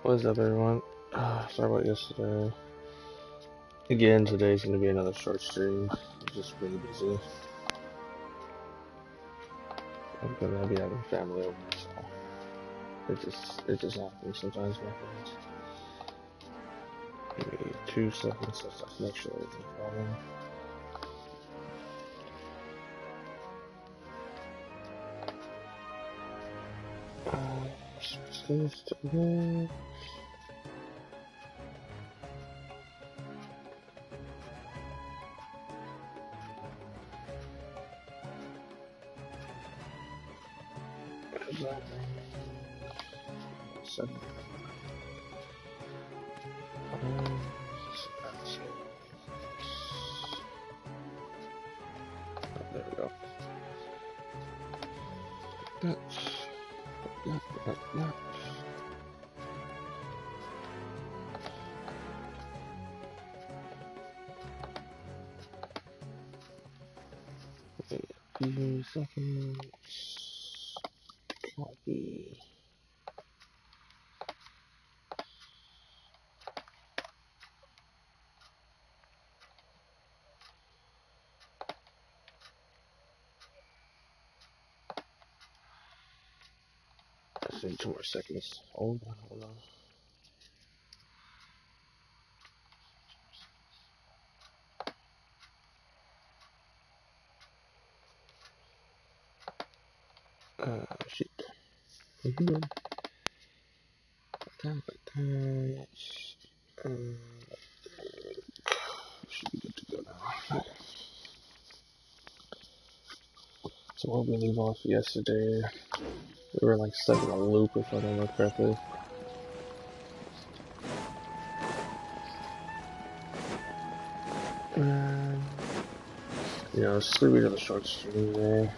What's up, everyone? Sorry about yesterday. Again, today's gonna be another short stream. I'm just really busy. I'm gonna be having family over, so it just happens sometimes, my friends. Give me 2 seconds so I can make sure there's no problem. This today. There we go. That. Few seconds. Copy. Let's see, 2 more seconds. Hold on. Shit. Should be good to go now. So where we leave off yesterday, we were like stuck in a loop if I remember correctly. And you know, it's gonna be another short stream today.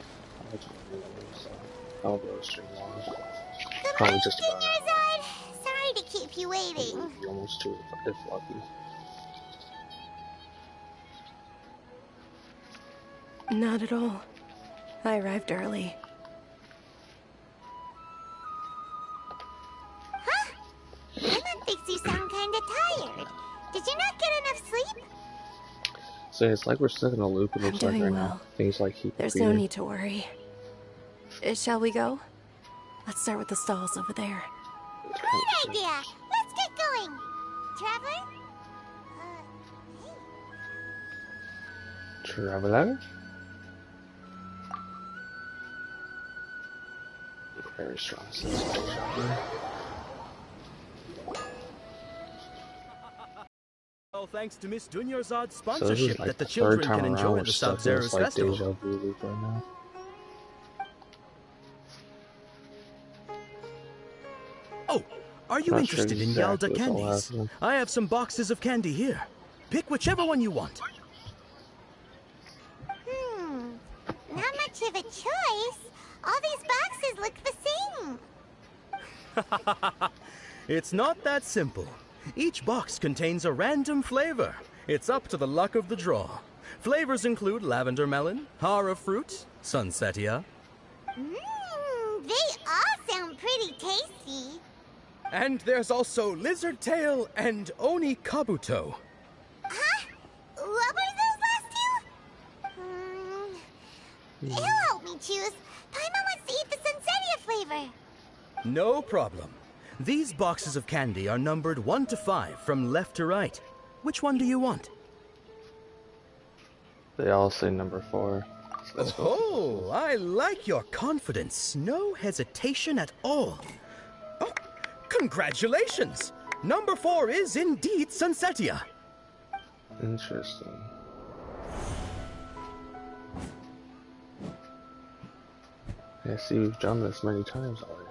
I'll go stream long. Probably just about. Sorry to keep you waiting. Almost 2 if lucky. Not at all. I arrived early. Huh? That makes you sound kinda tired. Did you not get enough sleep? So it's like we're stuck in a loop. It looks like right now. Things like keep There's no need to worry. Shall we go? Let's start with the stalls over there. Great idea! Let's get going! Traveler? Hey. Traveler? Very strong sense of traveler. Well, thanks to Miss Dunyarzad's So sponsorship like that the children can enjoy the Sub-Zero's festival. Deja vu loop right now. Oh, are you interested in Yalda candies? I have some boxes of candy here. Pick whichever one you want. Not much of a choice. All these boxes look the same. It's not that simple. Each box contains a random flavor. It's up to the luck of the draw. Flavors include lavender melon, hara fruit, sunsetia. They all sound pretty tasty. And there's also lizard tail and oni kabuto. Huh? What were those last two? He'll help me choose. Paimon wants to eat the sunsetia flavor. No problem. These boxes of candy are numbered 1 to 5 from left to right. Which one do you want? They all say number 4. Oh, I like your confidence. No hesitation at all. Oh, congratulations! Number 4 is indeed Sunsetia. Interesting. I see you've done this many times already.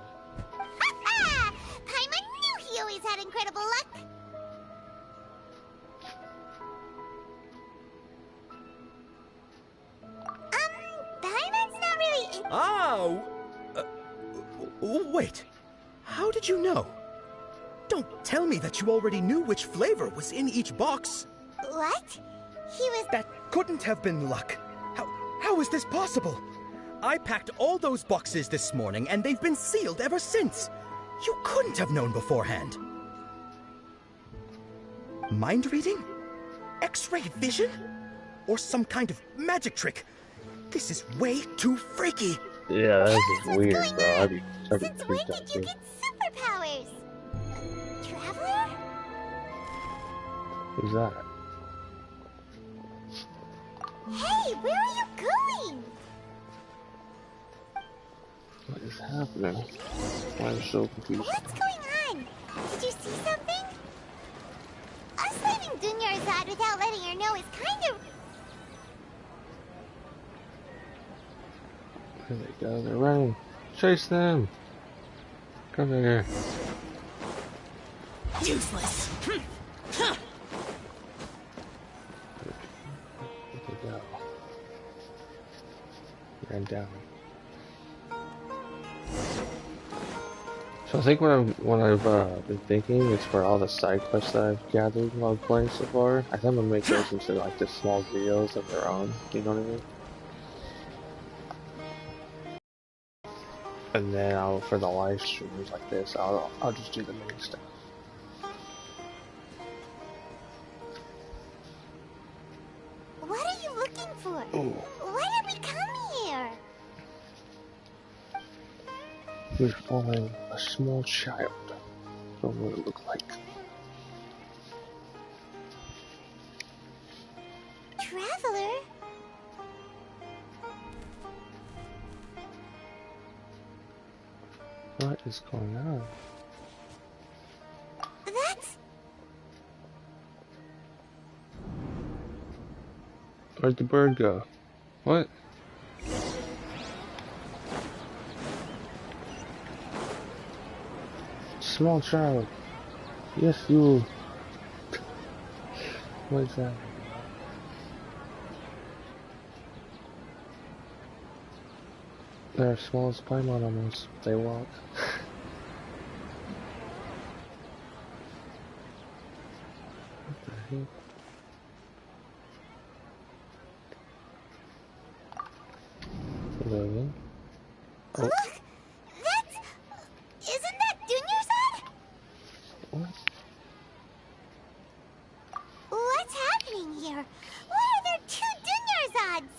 Paimon knew he always had incredible luck. Paimon's not really... Wait. How did you know? Don't tell me that you already knew which flavor was in each box. What? He was... That couldn't have been luck. How is this possible? I packed all those boxes this morning, and they've been sealed ever since. You couldn't have known beforehand. Mind reading? X-ray vision? Or some kind of magic trick? This is way too freaky. Yeah, this is What's weird, going bro. on? I'd be Since when creeped did out you too. get superpowers? Traveler? Who's that? Hey, where are you going? What is happening? I'm so confused. What's going on? Did you see something? Us leaving Dunyarzad without letting her know is kind of... There they go. They're running. Chase them. Come here. Useless. Where'd they go? Ran down. So I think what I've been thinking is for all the side quests that I've gathered while playing so far, I think I'm gonna make those into like the small videos of their own. You know what I mean? And then for the live streams like this, I'll just do the main stuff. What are you looking for? Ooh. Why did we come here? We're following a small child. What would it look like? Traveler? What is going on? That's... Where'd the bird go? What? Small child. Yes, you. What is that? They're as small as Paimon almost. They walk. What the heck? Hello? Oh, Look! That's... Isn't that Dunyarzad? what? What's happening here? Why are there two Dunyarzads?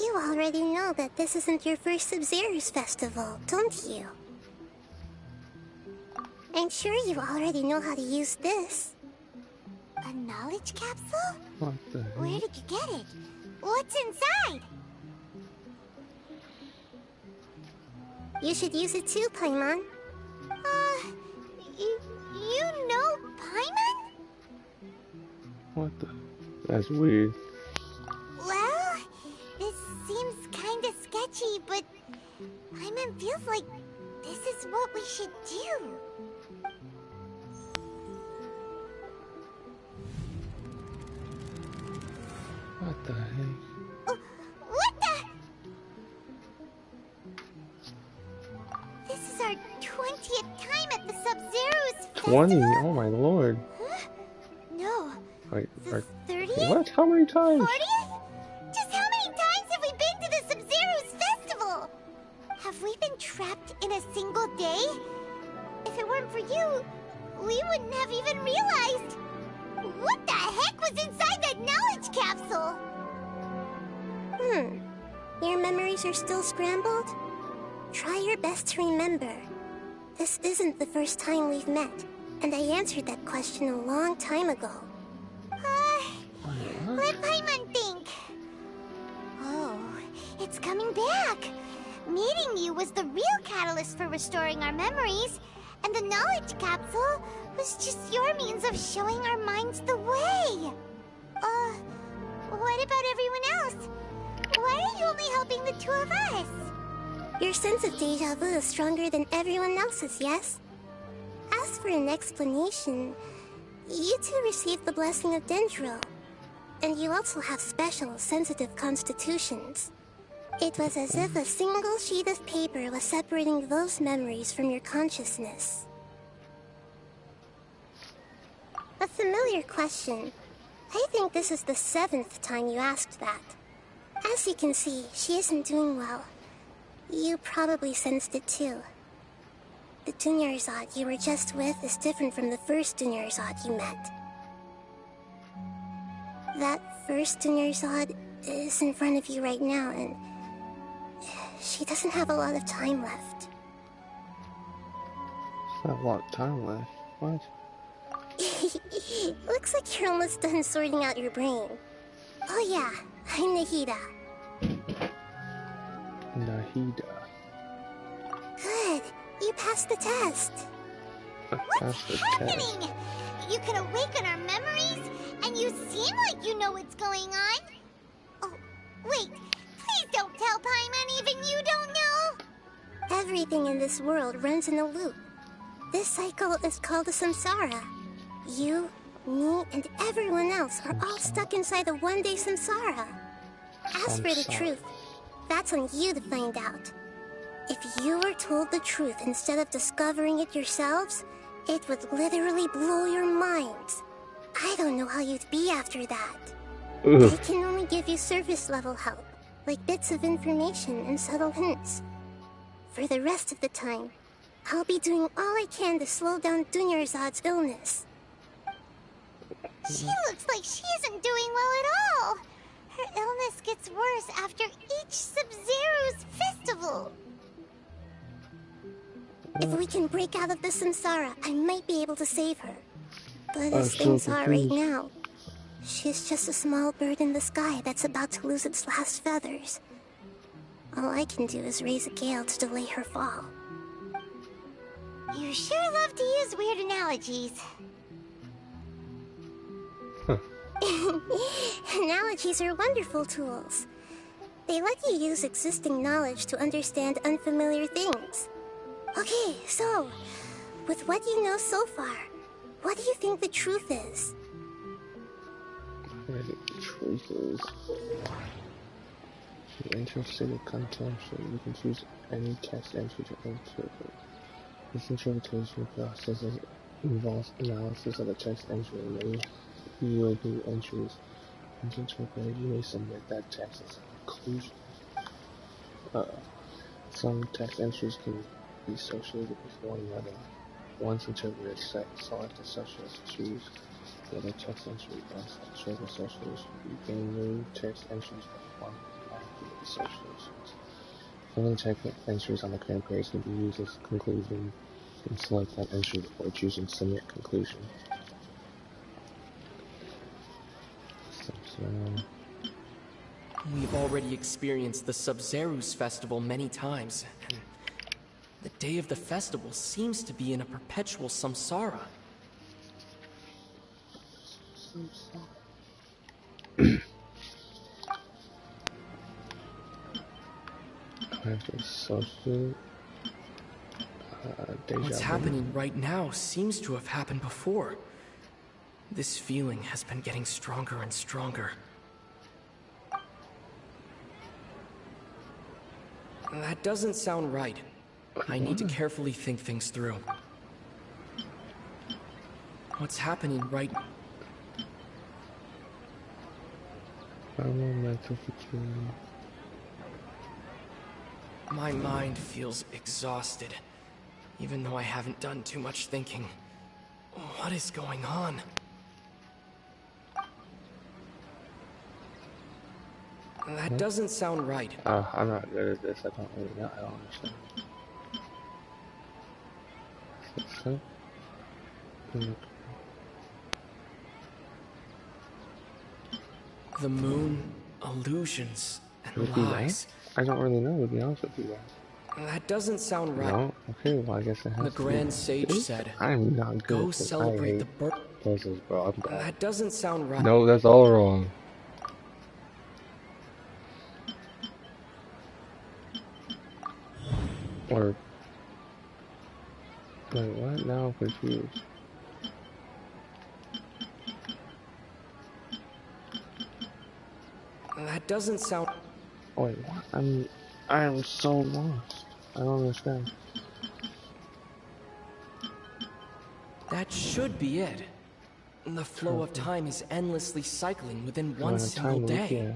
You already know that this isn't your first Sub-Zero's festival, don't you? I'm sure you already know how to use this. A knowledge capsule? What the heck? Where did you get it? What's inside? You should use it too, Paimon. You know Paimon? What the? That's weird. Well, this seems kinda sketchy, but Paimon feels like this is what we should do. What the heck? What the? This is our 20th time at the Sub-Zero's 20? festival? Oh my lord. Huh? No, Wait, the 30th? what? How many times? 40th? Just how many times have we been to the Sub-Zero's festival? Have we been trapped in a single day? If it weren't for you, we wouldn't have even realized. What the heck was inside that knowledge capsule? Your memories are still scrambled? Try your best to remember. This isn't the first time we've met, and I answered that question a long time ago. Let Paimon think. Oh, it's coming back. Meeting you was the real catalyst for restoring our memories, and the knowledge capsule was just your means of showing our minds the way. What about everyone else? Why are you only helping the two of us? Your sense of deja vu is stronger than everyone else's, yes? As for an explanation, you two received the blessing of Dendro, and you also have special, sensitive constitutions. It was as if a single sheet of paper was separating those memories from your consciousness. A familiar question. I think this is the 7th time you asked that. As you can see, she isn't doing well. You probably sensed it too. the Dunyarzad you were just with is different from the first Dunyarzad you met. That first Dunyarzad is in front of you right now, and she doesn't have a lot of time left. Not a lot of time left. What? Looks like you're almost done sorting out your brain. Oh yeah, I'm Nahida. Nahida. Good, you passed the test. What's happening? You can awaken our memories, and you seem like you know what's going on. Oh, wait, please don't tell Paimon even you don't know. Everything in this world runs in a loop. This cycle is called a samsara. You, me, and everyone else are all stuck inside the one-day samsara. As for the truth, that's on you to find out. If you were told the truth instead of discovering it yourselves, it would literally blow your minds. I don't know how you'd be after that. I can only give you surface-level help, like bits of information and subtle hints. For the rest of the time, I'll be doing all I can to slow down Dunyarzad's illness. She looks like she isn't doing well at all. Her illness gets worse after each Sub-Zero's festival. If we can break out of the samsara, I might be able to save her. But as things are right now, she's just a small bird in the sky that's about to lose its last feathers. All I can do is raise a gale to delay her fall. You sure love to use weird analogies. Analogies are wonderful tools. They let you use existing knowledge to understand unfamiliar things. Okay, so, with what you know so far, what do you think the truth is? The truth is, to enter state of contemplation, you can choose any text entry to interpret. This interpretation process involves analysis of the text entry and may yield new entries. Once interpreted, you may submit that text as a conclusion. Some text entries can be associated with one another. Once interpreted, select associates to choose the other text entry. Once check association, you gain new text entries by one associations. Filling text entries on the current page can be used as a conclusion. You can select that entry before choosing submit conclusion. We've already experienced the Sub-Zero's festival many times, and the day of the festival seems to be in a perpetual samsara. I have to associate What's happening right now seems to have happened before. This feeling has been getting stronger and stronger. That doesn't sound right. I need to carefully think things through. What's happening right... My mind feels exhausted, even though I haven't done too much thinking. What is going on? That doesn't sound right. I'm not good at this. I don't really know. I don't understand. The moon, illusions, and lies. I don't really know, to be honest with you. That doesn't sound right. No? Okay, well I guess it has The Grand Sage said, I'm not good. Go celebrate the birth. Bro. That doesn't sound right. No, that's all wrong. Or... Wait, what? Now I'm confused. That doesn't sound... Wait, what? I am so lost. I don't understand. That should be it. The flow of time is endlessly cycling within one single day.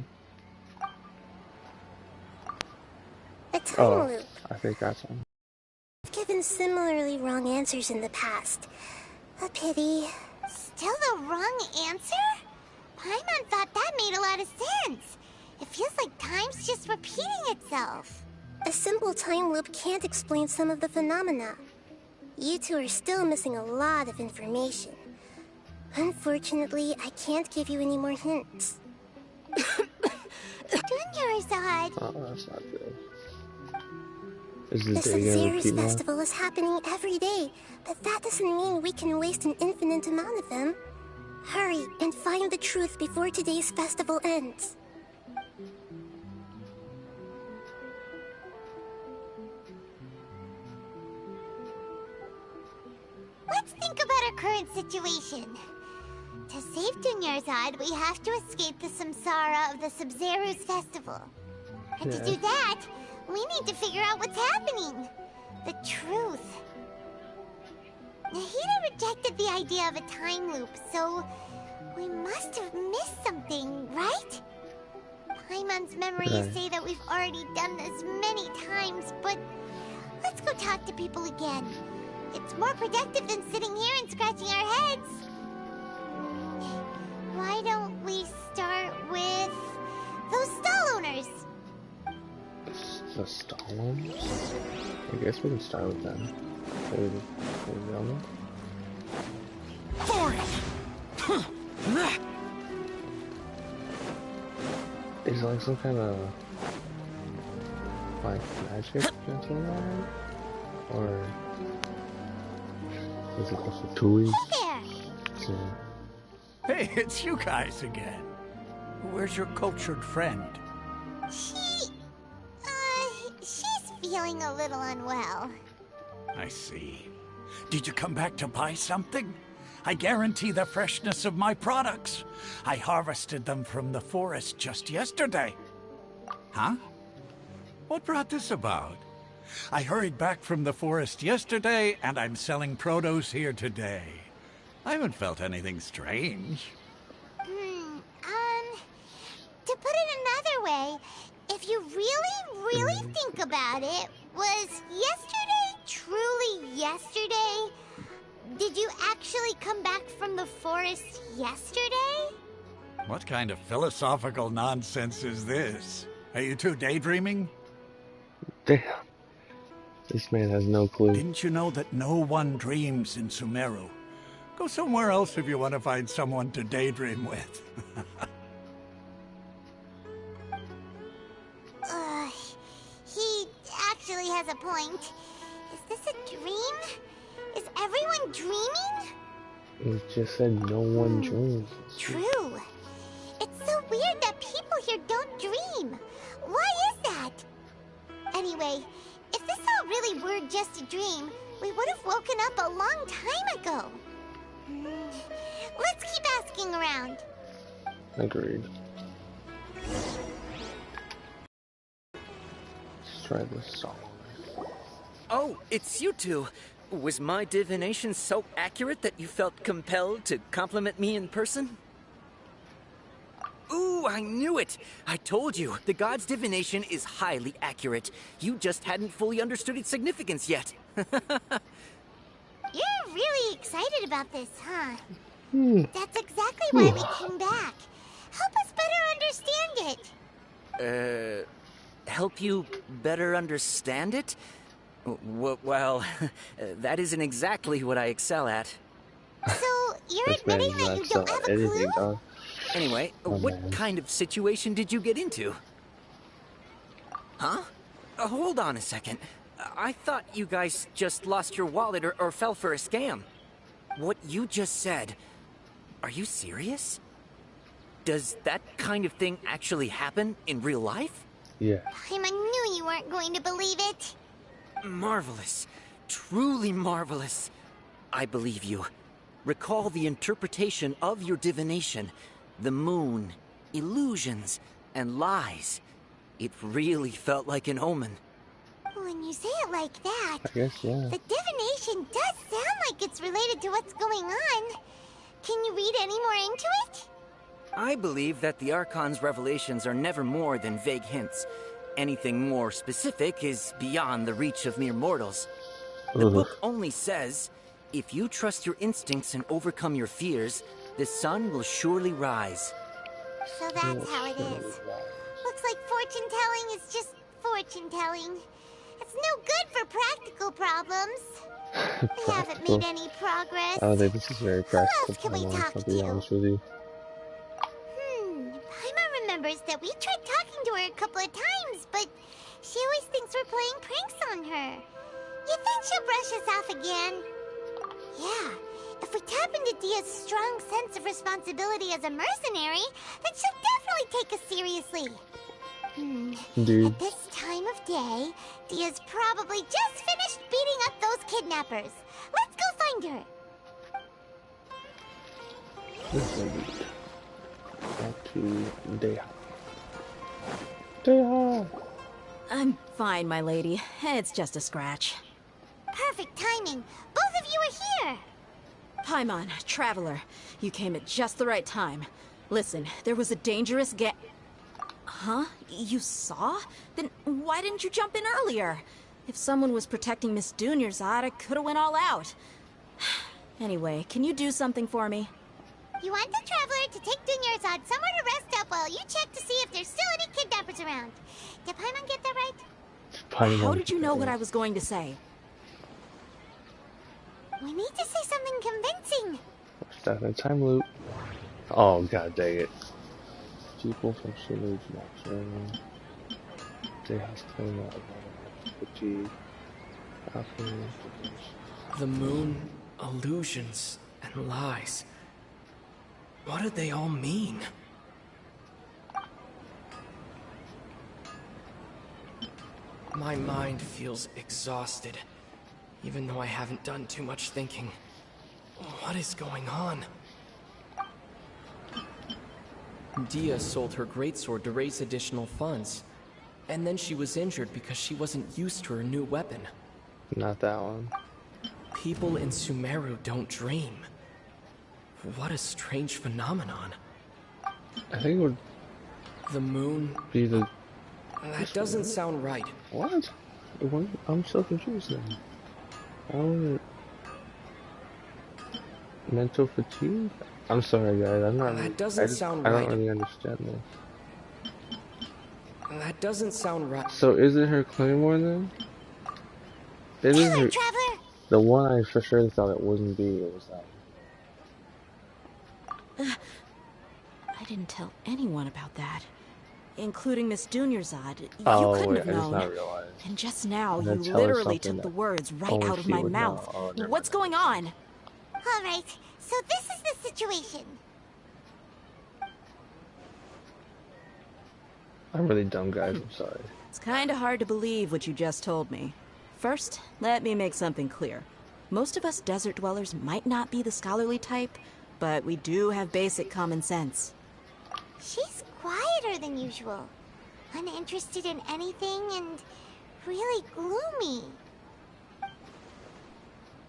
A time loop. I think that's one. I've given similarly wrong answers in the past. A pity. Still the wrong answer? Paimon thought that made a lot of sense. It feels like time's just repeating itself. A simple time loop can't explain some of the phenomena. You two are still missing a lot of information. Unfortunately, I can't give you any more hints. Dunyarzad. Oh, that's not good. Is The this day gonna Sub-Zero's repeat now? festival is happening every day, but that doesn't mean we can waste an infinite amount of them. Hurry and find the truth before today's festival ends. Let's think about our current situation. To save Dunyarzad, we have to escape the samsara of the Sub-Zero's festival. And to do that, we need to figure out what's happening. The truth. Nahida rejected the idea of a time loop, so we must have missed something, right? Paimon's memories say that we've already done this many times, but let's go talk to people again. It's more productive than sitting here and scratching our heads. Why don't we start with those stall owners? The Stalins? I guess we can start with them. Is like some kind of like magic gentleman? Or is it also Tui? There! Hey, it's you guys again. Where's your cultured friend? She's feeling a little unwell. I see. Did you come back to buy something? I guarantee the freshness of my products. I harvested them from the forest just yesterday. Huh? What brought this about? I hurried back from the forest yesterday, and I'm selling produce here today. I haven't felt anything strange. To put it another way, if you really think about it, was yesterday truly yesterday? Did you actually come back from the forest yesterday? What kind of philosophical nonsense is this? Are you two daydreaming? Damn. This man has no clue. Didn't you know that no one dreams in Sumeru? Go somewhere else if you want to find someone to daydream with. He actually has a point. Is this a dream? Is everyone dreaming? It just said no one dreams. True. It's so weird that people here don't dream. Why is that? Anyway, if this all really were just a dream, we would have woken up a long time ago. Let's keep asking around. Agreed. Let's try this song. Oh, it's you two. Was my divination so accurate that you felt compelled to compliment me in person? Ooh, I knew it! I told you, the god's divination is highly accurate. You just hadn't fully understood its significance yet. You're really excited about this, huh? That's exactly why we came back. Help us better understand it. Help you better understand it? Well, that isn't exactly what I excel at. So, you're This man admitting is that not you don't have a anything, clue? dog. Anyway, Oh, what man. kind of situation did you get into? Huh? Hold on a second. I thought you guys just lost your wallet or fell for a scam. What you just said, are you serious? Does that kind of thing actually happen in real life? Yeah. I knew you weren't going to believe it. Marvelous. Truly marvelous. I believe you. Recall the interpretation of your divination. The moon, illusions, and lies. It really felt like an omen. When you say it like that, I guess, yeah. the divination does sound like it's related to what's going on. Can you read any more into it? I believe that the Archon's revelations are never more than vague hints. Anything more specific is beyond the reach of mere mortals. The Ugh. book only says, if you trust your instincts and overcome your fears, the sun will surely rise. So that's how it is. Looks like fortune-telling is just fortune-telling. It's no good for practical problems. We haven't made any progress. I don't think this is very Who practical. else can we talk I'll be to? honest with you. Paimon remembers that we tried talking to her a couple of times, but she always thinks we're playing pranks on her. You think she'll brush us off again? Yeah, if we tap into Dia's strong sense of responsibility as a mercenary, then she'll definitely take us seriously. Dude. At this time of day, Dia's probably just finished beating up those kidnappers. Let's go find her. Back to Deha. Deha! I'm fine, my lady. It's just a scratch. Perfect timing. Both of you are here. Paimon, Traveler, you came at just the right time. Listen, there was a dangerous Huh? You saw? Then why didn't you jump in earlier? If someone was protecting Miss Dunyarzad, I could have went all out. Anyway, can you do something for me? You want the Traveler to take Dunyarzad somewhere to rest up while you check to see if there's still any kidnappers around. Did Paimon get that right? How did you know what I was going to say? We need to say something convincing. We're stuck in a time loop. Oh, god dang it. People from Sulu's not joining. Deha's cleaning out fatigue. The moon, illusions, and lies. What do they all mean? My mind feels exhausted, even though I haven't done too much thinking. What is going on? Dia sold her greatsword to raise additional funds, and then she was injured because she wasn't used to her new weapon. Not that one. People in Sumeru don't dream. What a strange phenomenon. I think it would The moon... be the... That doesn't sound right. What? I'm so confused then. I don't... Mental fatigue? I'm sorry guys, I'm not... That doesn't sound I right. don't really understand this. That doesn't sound right. So is it her claymore then? It is her... Traveler! The one I for sure thought it wouldn't be, it was that one. I didn't tell anyone about that. Including Miss Dunyarzad. You Oh, couldn't wait, have I just known. now realized. And just now, And you then tell her literally something took the that words right only out of she my would know. mouth. Oh, never What's mind. going on? Alright, so this is the situation. I'm really dumb guys, I'm sorry. It's kinda hard to believe what you just told me. First, let me make something clear. Most of us desert dwellers might not be the scholarly type, but we do have basic common sense. She's quieter than usual. Uninterested in anything and really gloomy.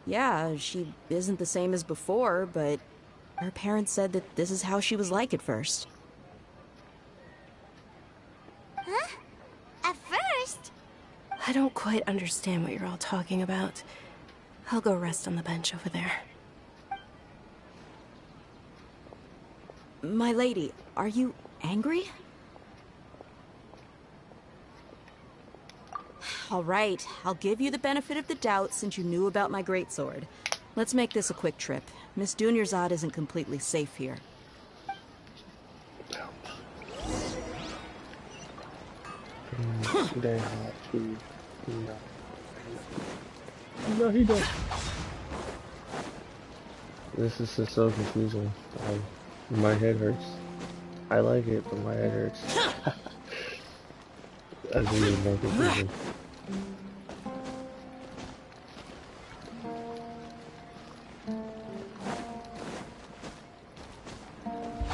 Yeah, she isn't the same as before, but her parents said that this is how she was like at first. Huh? At first? I don't quite understand what you're all talking about. I'll go rest on the bench over there. My lady, are you angry? All right, I'll give you the benefit of the doubt since you knew about my greatsword. Let's make this a quick trip. Miss Dunyarzad isn't completely safe here. They have to... No, he does. This is just so confusing. My head hurts. I like it, but my head hurts. That's really more confusing.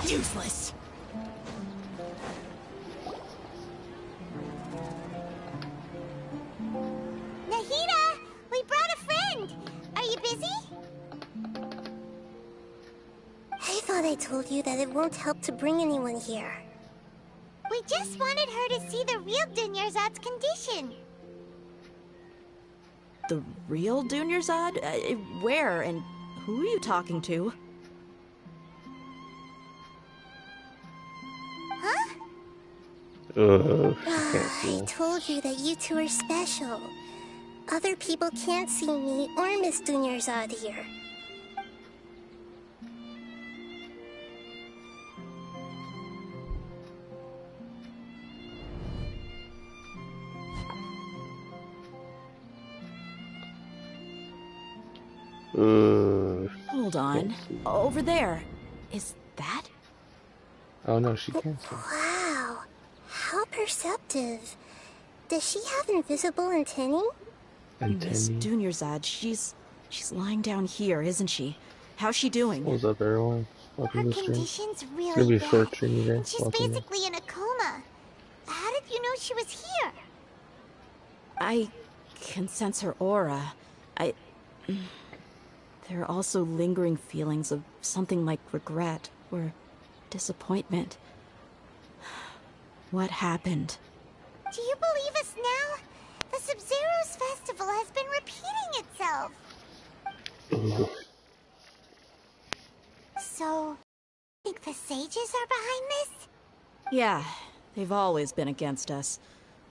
Useless. Nahida! We brought a friend! Are you busy? I thought I told you that it won't help to bring anyone here. We just wanted her to see the real Dunyarzad's condition. The real Dunyarzad? Where and who are you talking to? Huh? She can't see I him. told you that you two are special. Other people can't see me or Miss Dunyarzad here. Hold on. Over there. Is that? Oh no, she can't see. Wow, how perceptive. Does she have invisible antennae? Miss Antennae. Dunyarzad, she's lying down here, isn't she? How's she doing? What's up, everyone? Her Welcome to the stream. condition's It's really gonna be a bad, short stream today. and she's Welcome in. basically in a coma. How did you know she was here? I can sense her aura. There are also lingering feelings of something like regret or disappointment. What happened? Do you believe us now? The Sub-Zero's festival has been repeating itself. So, think the sages are behind this? Yeah, they've always been against us.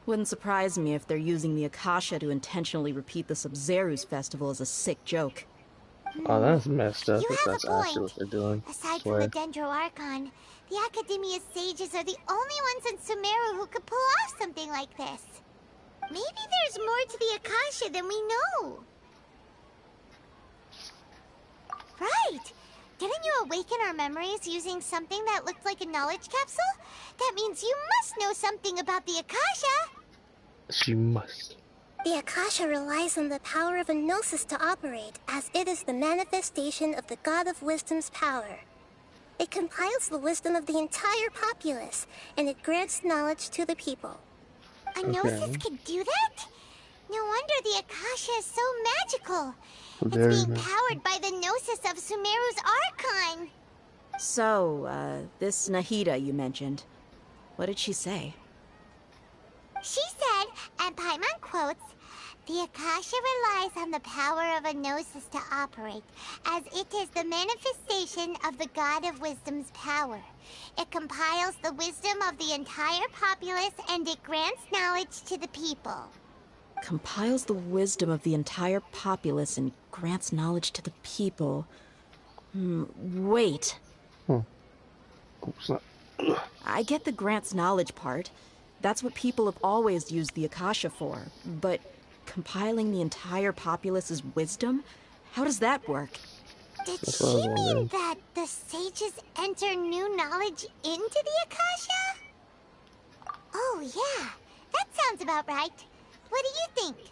Wouldn't surprise me if they're using the Akasha to intentionally repeat the Sub-Zero's festival as a sick joke. Oh, that's messed up. You If have that's a actually point. what they're doing. Aside Swear. from the Dendro Archon, the Academia sages are the only ones in Sumeru who could pull off something like this. Maybe there's more to the Akasha than we know. Right! Didn't you awaken our memories using something that looked like a knowledge capsule? That means you must know something about the Akasha! She must. The Akasha relies on the power of a gnosis to operate, as it is the manifestation of the God of Wisdom's power. It compiles the wisdom of the entire populace, and it grants knowledge to the people. A gnosis could do that? No wonder the Akasha is so magical. Very It's being magical. powered by the gnosis of Sumeru's Archon. So, this Nahida you mentioned, what did she say? She said, and Paimon quotes, "The Akasha relies on the power of a gnosis to operate, as it is the manifestation of the God of Wisdom's power. It compiles the wisdom of the entire populace and it grants knowledge to the people." Compiles the wisdom of the entire populace and grants knowledge to the people. Wait. Oops, not. I get the grants knowledge part. That's what people have always used the Akasha for. But compiling the entire populace's wisdom? How does that work? Did That's she what I was mean wondering. that the sages enter new knowledge into the Akasha? Oh, yeah. That sounds about right. What do you think?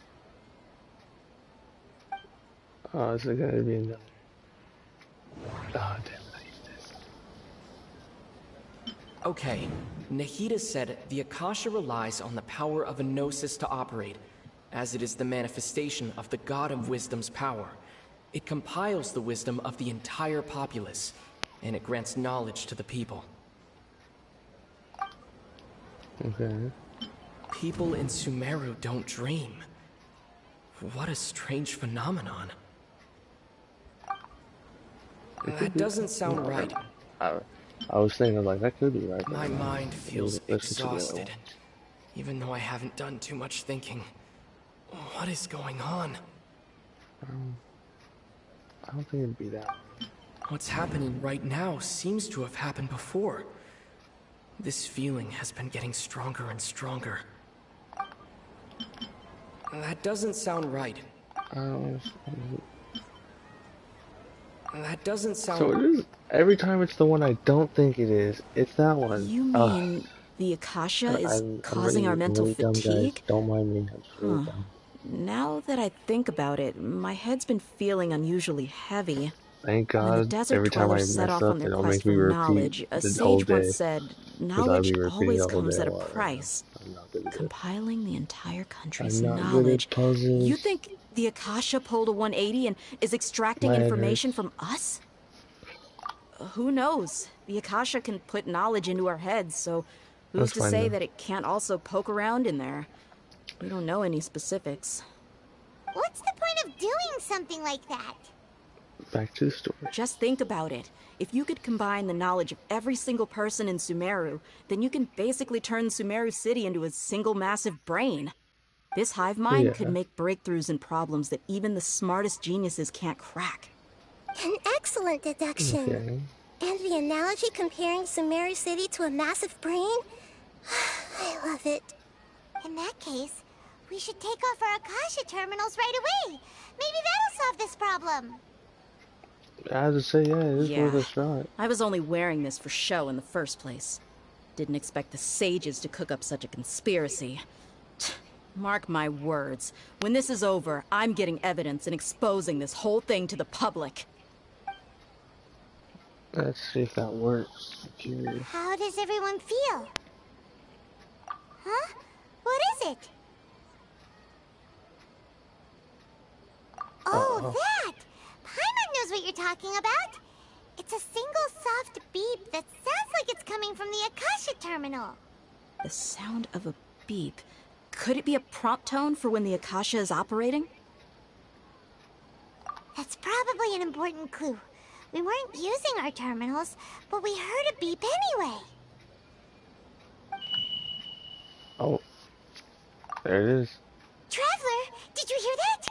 Oh, is it gonna be another? Oh, damn it, I hate this. Okay, Nahida said the Akasha relies on the power of a gnosis to operate, as it is the manifestation of the God of Wisdom's power. It compiles the wisdom of the entire populace, and it grants knowledge to the people. Okay. People in Sumeru don't dream. What a strange phenomenon. That doesn't sound right. I was thinking like that could be right. but My mind feels let's listen to the other exhausted, even though I haven't done too much thinking. What is going on? one. I don't think it'd be that. What's happening right now seems to have happened before. This feeling has been getting stronger and stronger. That doesn't sound right. I don't understand. That doesn't sound... So it is. Every time it's the one I don't think it is. It's that one. You mean the Akasha is causing really, our mental really dumb, fatigue? guys. Don't mind me. I'm just really dumb. Now that I think about it, my head's been feeling unusually heavy. Thank When the God. desert Every time I dwellers set mess off up, on they their don't quest make me for repeat knowledge, a the whole sage day. once said, I'll knowledge be repeating always the whole comes day at a while I price. I'm not good at it. Compiling the entire country's I'm not good knowledge. at puzzles. You think the Akasha pulled a 180 and is extracting My head information hurts. from us? Who knows? The Akasha can put knowledge into our heads, so who's Let's to find say out. that it can't also poke around in there? We don't know any specifics. What's the point of doing something like that? Back to the story. Just think about it. If you could combine the knowledge of every single person in Sumeru, then you can basically turn Sumeru City into a single massive brain. This hive mind could make breakthroughs in problems that even the smartest geniuses can't crack. An excellent deduction. Okay. And the analogy comparing Sumeru City to a massive brain? I love it. In that case, we should take off our Akasha terminals right away. Maybe that'll solve this problem. I have to say, yeah, it is worth a shot. I was only wearing this for show in the first place. Didn't expect the sages to cook up such a conspiracy. Mark my words. When this is over, I'm getting evidence and exposing this whole thing to the public. Let's see if that works. I'm curious. How does everyone feel? Huh? What is it? Oh, that! Paimon knows what you're talking about. It's a single soft beep that sounds like it's coming from the Akasha terminal. The sound of a beep. Could it be a prompt tone for when the Akasha is operating? That's probably an important clue. We weren't using our terminals, but we heard a beep anyway. Oh. There it is. Traveler, did you hear that?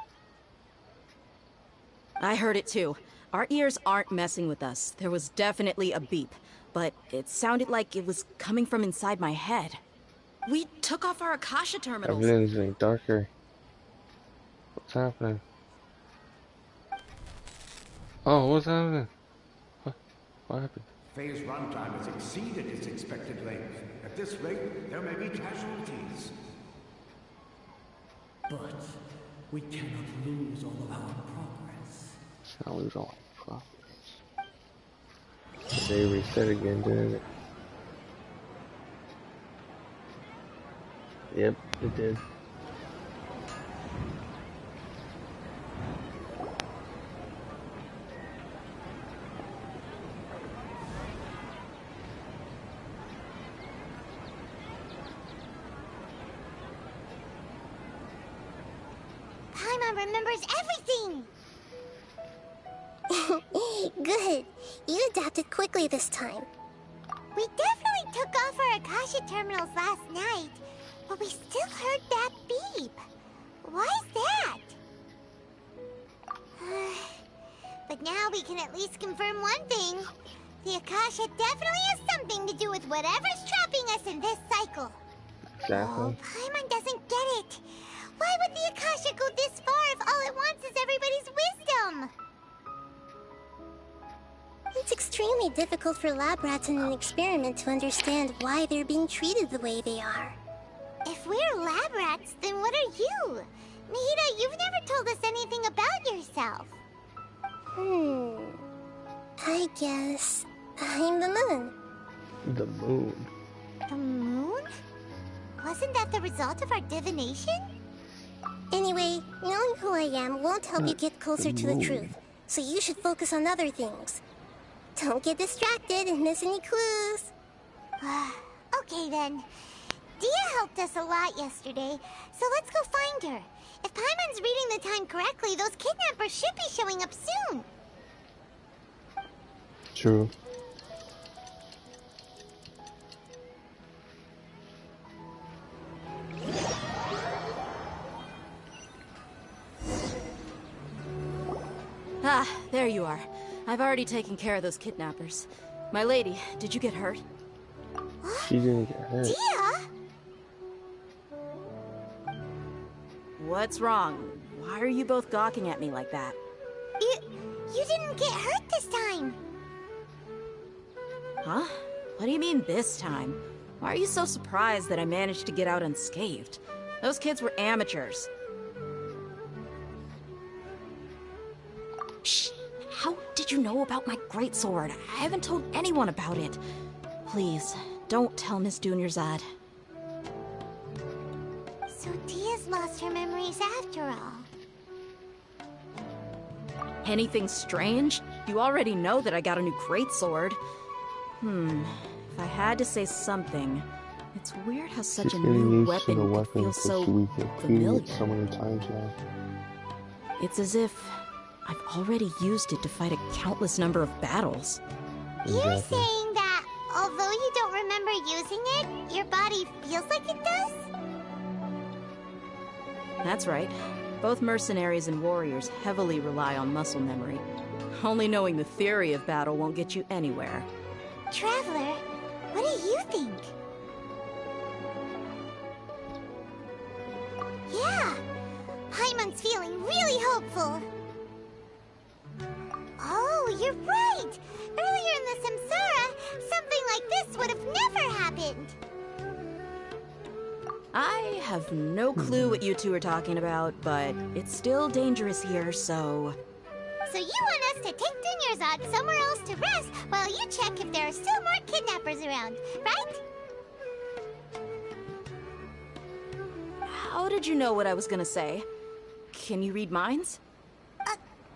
I heard it too. Our ears aren't messing with us. There was definitely a beep, but it sounded like it was coming from inside my head. We took off our Akasha terminals. Everything's getting darker. What's happening? Oh, what's happening? What happened? Phase runtime has exceeded its expected length. At this rate, there may be casualties. But we cannot lose all of our progress. Now lose all our progress. They reset again, didn't it? Yep, it did. Paimon remembers everything! Good. You adapted quickly this time. We definitely took off our Akasha terminals last night, but we still heard that beep. Why is that? But now we can at least confirm one thing. The Akasha definitely has something to do with whatever's trapping us in this cycle. Exactly. Oh, Paimon doesn't get it. Why would the Akasha go this far if all it wants is everybody's wisdom? It's extremely difficult for lab rats in an experiment to understand why they're being treated the way they are. If we're lab rats, then what are you? Nahida, you've never told us anything about yourself. I guess I'm the moon. The moon? The moon? Wasn't that the result of our divination? Anyway, knowing who I am won't help you get closer to the truth, so you should focus on other things. Don't get distracted and miss any clues. Okay then. Dia helped us a lot yesterday, so let's go find her. If Paimon's reading the time correctly, those kidnappers should be showing up soon. True. Ah, there you are. I've already taken care of those kidnappers. My lady, did you get hurt? She didn't get hurt. Dia? What's wrong? Why are you both gawking at me like that? You didn't get hurt this time. Huh? What do you mean this time? Why are you so surprised that I managed to get out unscathed? Those kids were amateurs. Shh! How did you know about my greatsword? I haven't told anyone about it. Please, don't tell Miss Dunyarzad. So Dia's lost her memories after all. Anything strange? You already know that I got a new greatsword. If I had to say something, it's weird how such She's a getting new used to the weapon could weapon feel because so we've repeated familiar. it so many times now. It's as if I've already used it to fight a countless number of battles. You're saying that although you don't remember using it, your body feels like it does? That's right. Both mercenaries and warriors heavily rely on muscle memory. Only knowing the theory of battle won't get you anywhere. Traveler, what do you think? Yeah, Paimon's feeling really hopeful. Oh, you're right! Earlier in the Samsara, something like this would have never happened. I have no clue what you two are talking about, but it's still dangerous here, so... So you want us to take Dunyarzad somewhere else to rest while you check if there are still more kidnappers around, right? How did you know what I was gonna say? Can you read minds?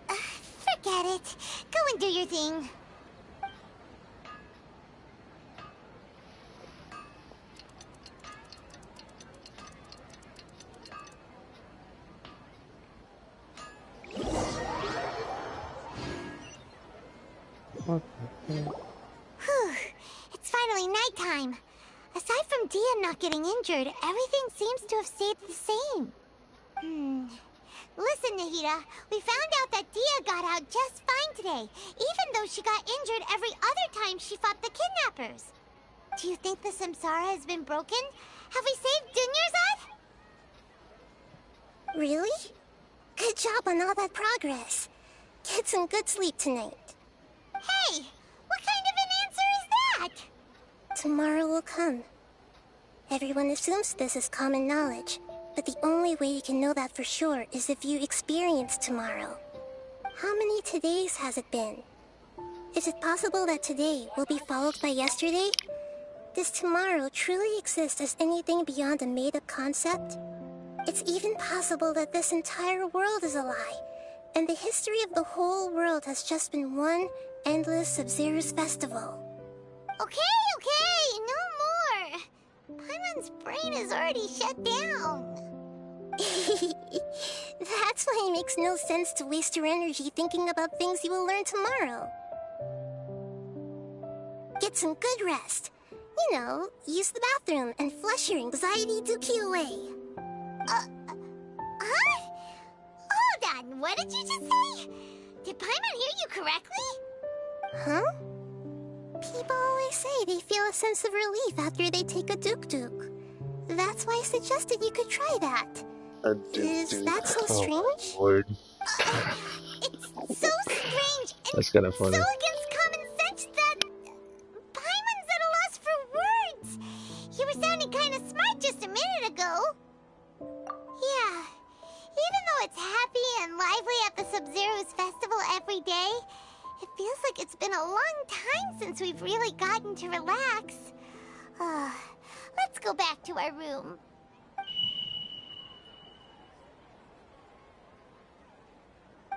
Forget it. Go and do your thing. Whew. It's finally nighttime. Aside from Dia not getting injured, everything seems to have stayed the same. Listen, Nahida, we found out that Dia got out just fine today, even though she got injured every other time she fought the kidnappers. Do you think the Samsara has been broken? Have we saved Dunyarzad? Really? Good job on all that progress. Get some good sleep tonight. Hey, what kind of an answer is that? Tomorrow will come. Everyone assumes this is common knowledge, but the only way you can know that for sure is if you experience tomorrow. How many todays has it been? Is it possible that today will be followed by yesterday? Does tomorrow truly exist as anything beyond a made-up concept? It's even possible that this entire world is a lie, and the history of the whole world has just been one endless Sub-Zero's festival. Okay, no more. Paimon's brain is already shut down. That's why it makes no sense to waste your energy thinking about things you will learn tomorrow. Get some good rest. You know, use the bathroom and flush your anxiety dookie away. Huh? Hold on, what did you just say? Did Paimon hear you correctly? Huh? People always say they feel a sense of relief after they take a duk-duk. That's why I suggested you could try that. Is that so strange? Lord. It's so strange and That's kind of funny. so against common sense that Paimon's at a loss for words. You were sounding kind of smart just a minute ago. Yeah, even though it's happy and lively at the Sub-Zero's festival every day, it feels like it's been a long time since we've really gotten to relax. Let's go back to our room.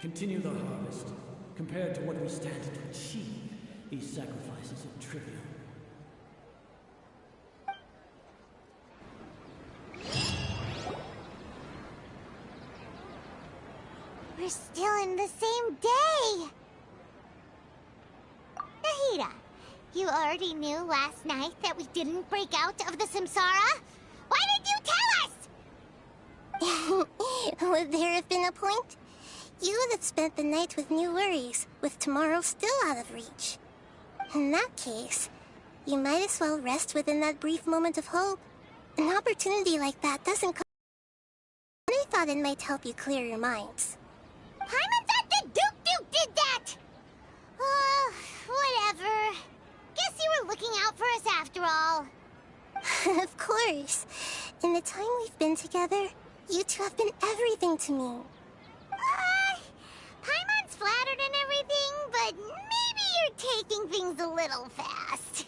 Continue the harvest. Compared to what we stand to achieve, these sacrifices are trivial. We're still in the same day! Nahida, you already knew last night that we didn't break out of the Samsara? Why did you tell us? Would there have been a point? You would have spent the night with new worries, with tomorrow still out of reach. In that case, you might as well rest within that brief moment of hope. An opportunity like that doesn't come. I thought it might help you clear your minds. Paimon thought the Duke did that! Whatever. Guess you were looking out for us after all. Of course. In the time we've been together, you two have been everything to me. Paimon's flattered and everything, but maybe you're taking things a little fast.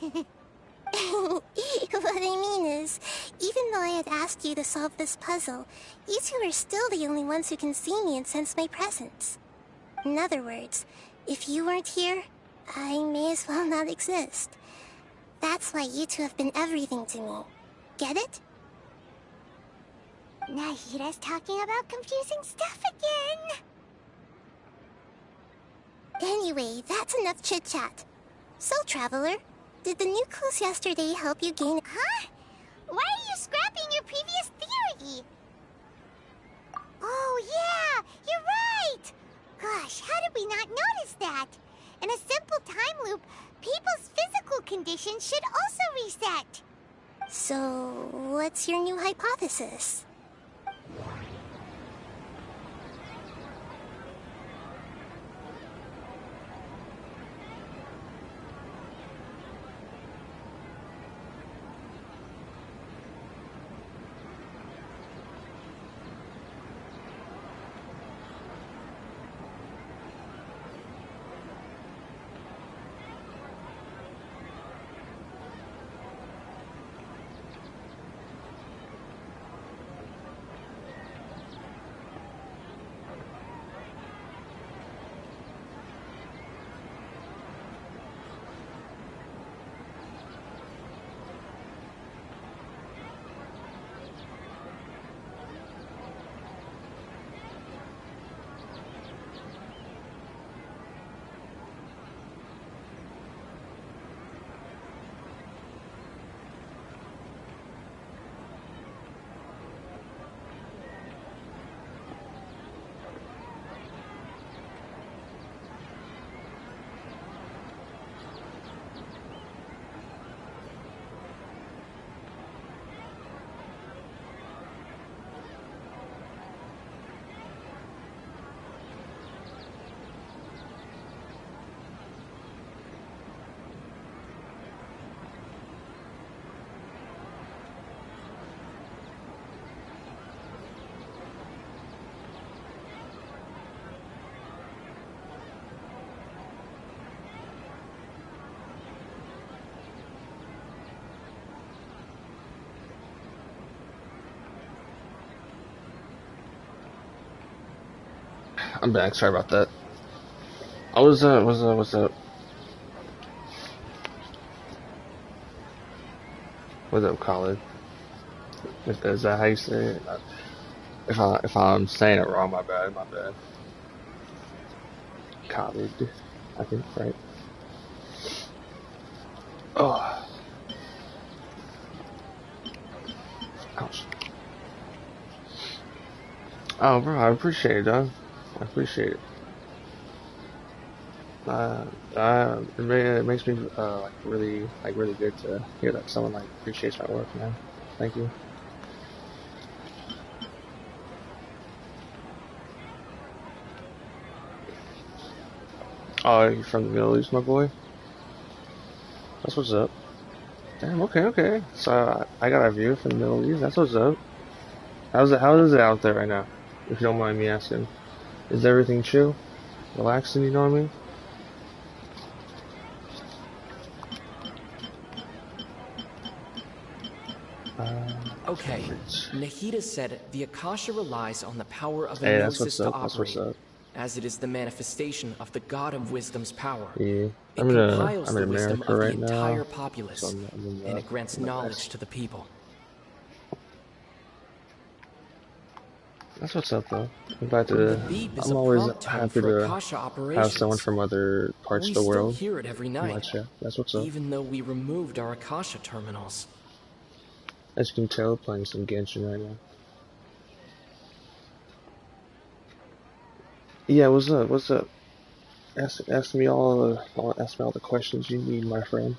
What I mean is, even though I had asked you to solve this puzzle, you two are still the only ones who can see me and sense my presence. In other words, if you weren't here, I may as well not exist. That's why you two have been everything to me. Get it? Nahida's talking about confusing stuff again. Anyway, that's enough chit-chat. So, Traveler, did the new clues yesterday help you gain... Huh? Why are you scrapping your previous theory? Oh, yeah! You're right! Gosh, how did we not notice that? In a simple time loop, people's physical conditions should also reset. So, what's your new hypothesis? I'm back. Sorry about that. I was what's up? What's up, Colin? Is that how you say it? If I'm saying it wrong, my bad. My bad. Khalid, I think, right? Oh, ouch. Oh, bro, I appreciate it, dog. I appreciate it. It makes me like really good to hear that someone like appreciates my work, man. Thank you. Oh, you're from the Middle East, my boy? That's what's up. Damn, okay. So I got a view from the Middle East. That's what's up. How is it out there right now? If you don't mind me asking. Is everything chill? Relaxing, you know what I mean? Okay, Nahida said the Akasha relies on the power of a Hey, that's gnosis what's to up. That's what's operate, up. as it is the manifestation of the God of Wisdom's power. Yeah, It I'm compiles in the wisdom America of the right entire now, populace, so I'm and it grants in the knowledge West. to the people. That's what's up, though. I'm glad The to. beep is I'm a always prompt tone happy for to Akasha have someone operations. from other parts We of the still world hear it every in my night, chat. That's what's up. even though we removed our Akasha terminals. As you can tell, playing some Genshin right now. Yeah, what's up? What's up? Ask me all the questions you need, my friend.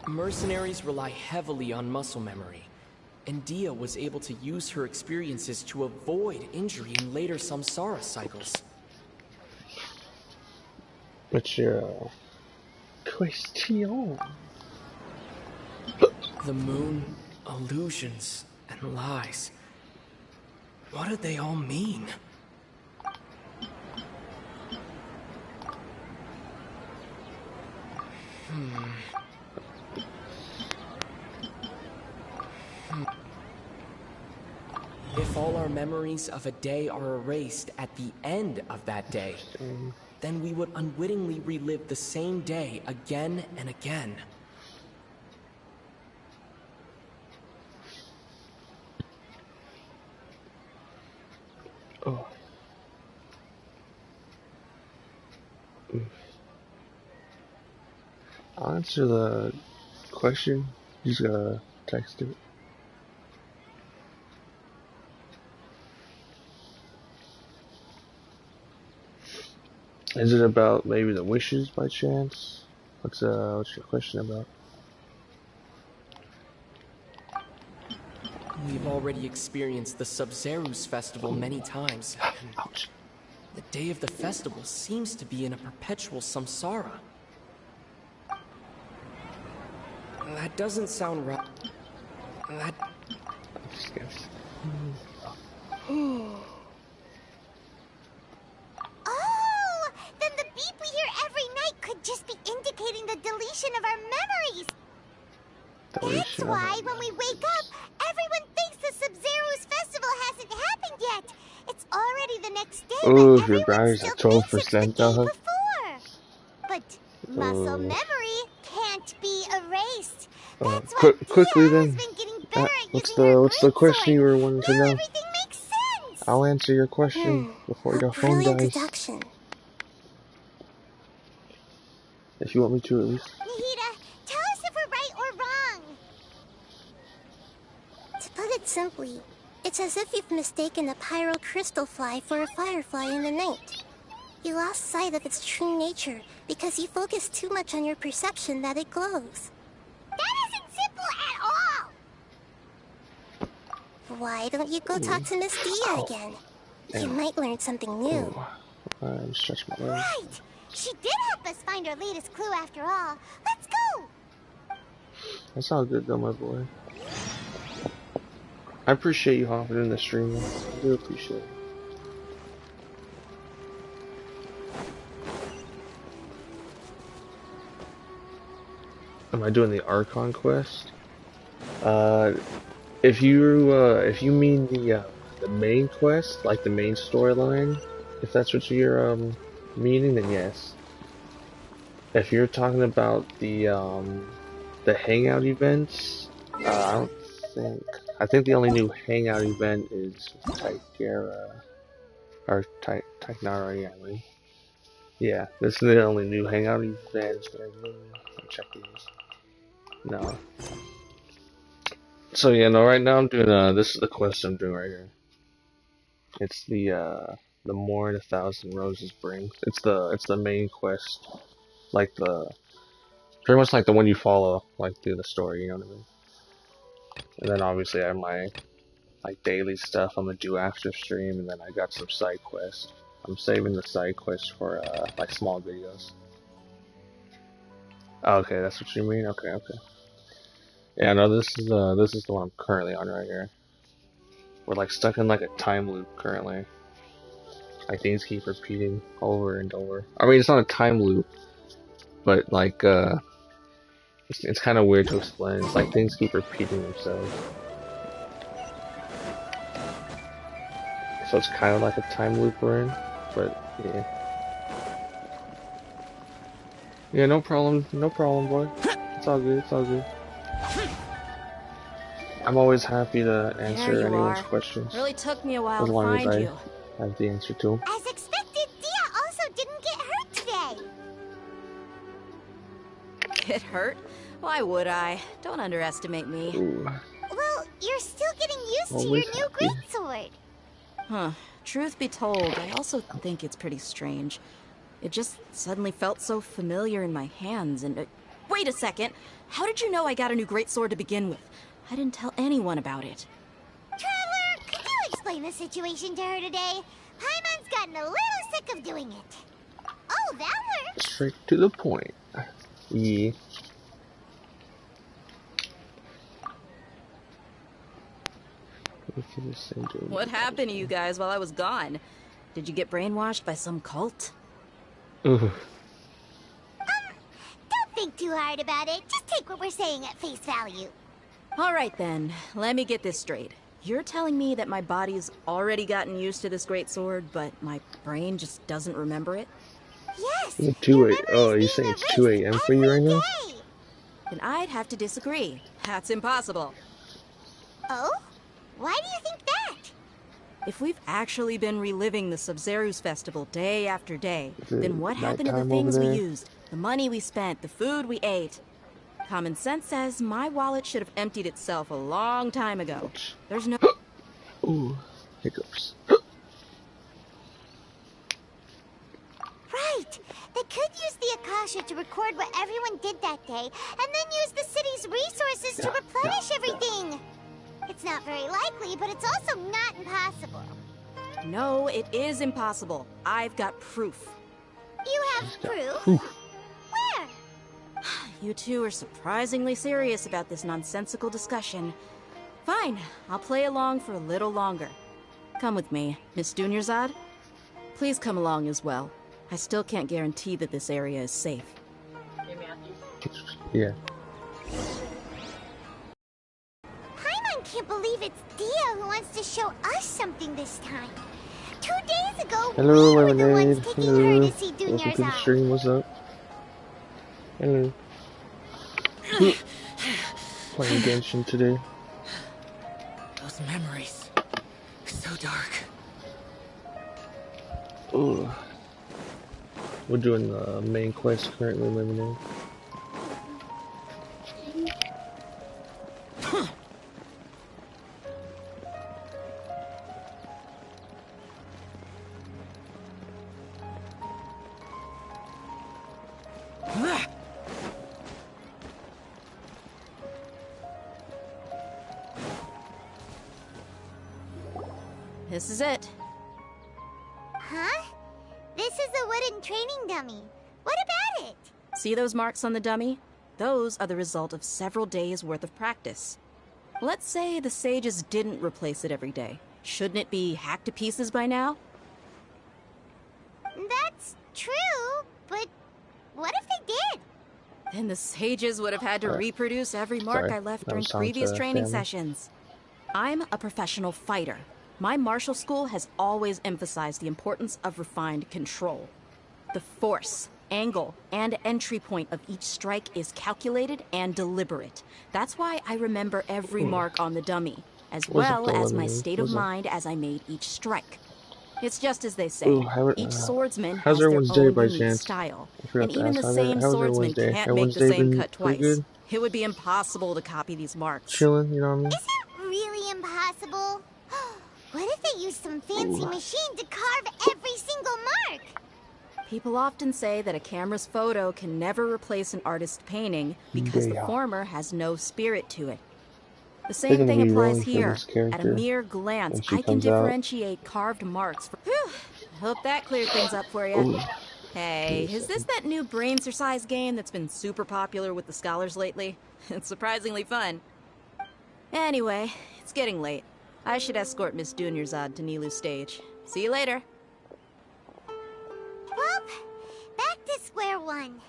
Mercenaries rely heavily on muscle memory, and Dia was able to use her experiences to avoid injury in later samsara cycles. What's your question? The moon, illusions, and lies. What do they all mean? If all our memories of a day are erased at the end of that day, then we would unwittingly relive the same day again and again. Oh, I'll answer the question. You just gotta text it. Is it about maybe the wishes by chance? What's your question about? We've already experienced the Sub-Zerus festival many times, and Ouch. the day of the festival seems to be in a perpetual samsara. That doesn't sound right. That... Oh, then the beep we hear every night could just be indicating the deletion of our memories. That's why when we wake up, everyone thinks the Sub-Zero's festival hasn't happened yet. It's already the next day, Ooh, but your everyone battery's still at thinks it's the 12% day though. before. But muscle memory can't be erased. That's why Quickly Dia has then. been getting better at What's using her the question greatsword. you were wanting to Now know? everything makes sense. I'll answer your question before A your phone brilliant dies. deduction. If you want me to, at least. Nahida, tell us if we're right or wrong. To put it simply, it's as if you've mistaken a pyro crystal fly for a firefly in the night. You lost sight of its true nature because you focused too much on your perception that it glows. That isn't simple at all. Why don't you go talk to Miss Dia again? You might learn something new. I'm stretch my legs. Right. She did help us find our latest clue after all. Let's go. That's all good though, my boy. I appreciate you hopping in the stream. I do appreciate it. Am I doing the Archon quest? If you mean the main quest, like the main storyline, if that's what you're meaning, then yes. If you're talking about the hangout events, I think the only new hangout event is Tigera or Tignara, yeah, right? Yeah, this is the only new hangout event. I'll check these. No. So yeah, no. Right now I'm doing this is the quest I'm doing right here. It's the more than 1,000 roses brings. It's the main quest, like pretty much like the one you follow, like through the story. You know what I mean? And then obviously I have my like daily stuff I'm gonna do after stream, and then I got some side quests. I'm saving the side quests for like small videos. Oh, okay, that's what you mean. Okay. Yeah, no, this is the one I'm currently on right here. We're like stuck in like a time loop currently. Like things keep repeating over and over. I mean, it's not a time loop, but like it's kind of weird to explain. It's like things keep repeating themselves. So it's kind of like a time loop we're in, but yeah. Yeah, no problem, boy. It's all good. I'm always happy to answer anyone's questions. Really took me a while as to long find as you. I have the answer to them. As expected, Dia also didn't get hurt today. Get hurt? Why would I? Don't underestimate me. Ooh. Well, you're still getting used to Always your new happy. greatsword. Huh. Truth be told, I also think it's pretty strange. It just suddenly felt so familiar in my hands, and... wait a second! How did you know I got a new greatsword to begin with? I didn't tell anyone about it. Traveler, could you explain the situation to her today? Paimon's gotten a little sick of doing it. Oh, that works! Straight to the point. Yeah. What happened to you guys while I was gone? Did you get brainwashed by some cult? Ooh. Don't think too hard about it. Just take what we're saying at face value. Alright then, let me get this straight. You're telling me that my body's already gotten used to this greatsword, but my brain just doesn't remember it? Yes! Is it 2 a.m.? Oh, are you saying it's 2 a.m. for you right now? Then I'd have to disagree. That's impossible. Oh? Why do you think that? If we've actually been reliving the Sub-Zeru's festival day after day, then what happened to the nighttime things over we there? used, the money we spent, the food we ate? Common sense says my wallet should have emptied itself a long time ago. There's no... Ooh, hiccups. Right! They could use the Akasha to record what everyone did that day, and then use the city's resources to replenish everything! It's not very likely, but it's also not impossible. No, it is impossible. I've got proof. You have proof? Where? You two are surprisingly serious about this nonsensical discussion. Fine, I'll play along for a little longer. Come with me, Miss Dunyarzad. Please come along as well. I still can't guarantee that this area is safe. Yeah. Paimon can't believe it's Dia who wants to show us something this time. 2 days ago, Hello, we were the Lemonade. ones taking Hello. her to see Welcome to the Dunyarzad. stream. What's up? Hello. Playing Genshin today. Those memories. So dark. Ooh. We're doing the main quest currently, Lemonade. This is it. Huh? This is a wooden training dummy. What about it? See those marks on the dummy? Those are the result of several days' worth of practice. Let's say the sages didn't replace it every day. Shouldn't it be hacked to pieces by now? That's true, but what if they did? Then the sages would have had to reproduce every mark Sorry, I left that during was sound previous to training family. sessions. I'm a professional fighter. My martial school has always emphasized the importance of refined control. The force, angle, and entry point of each strike is calculated and deliberate. That's why I remember every mark on the dummy, as Wasn't well the as my lemonade, state of was it? mind as I made each strike. It's just as they say. Ooh, Each swordsman how's has their everyone's day own by unique chance? style. I forgot And to even ask. the same How's swordsman everyone's day? can't make Everyone's the day same been cut pretty twice. good? It would be impossible to copy these marks. Chilling, you know what I mean? Is it really impossible? What if they used some fancy machine to carve every single mark? People often say that a camera's photo can never replace an artist's painting because the Yeah. former has no spirit to it. The They're same gonna thing be applies rolling for here. this At a character mere glance, when she I can comes out. differentiate carved marks. Whew, hope that cleared things up for you. Ooh. Hey, is this that new brain exercise game that's been super popular with the scholars lately? It's surprisingly fun. Anyway, it's getting late. I should escort Miss Dunyarzad to Nilu's stage. See you later. Well, back to square one.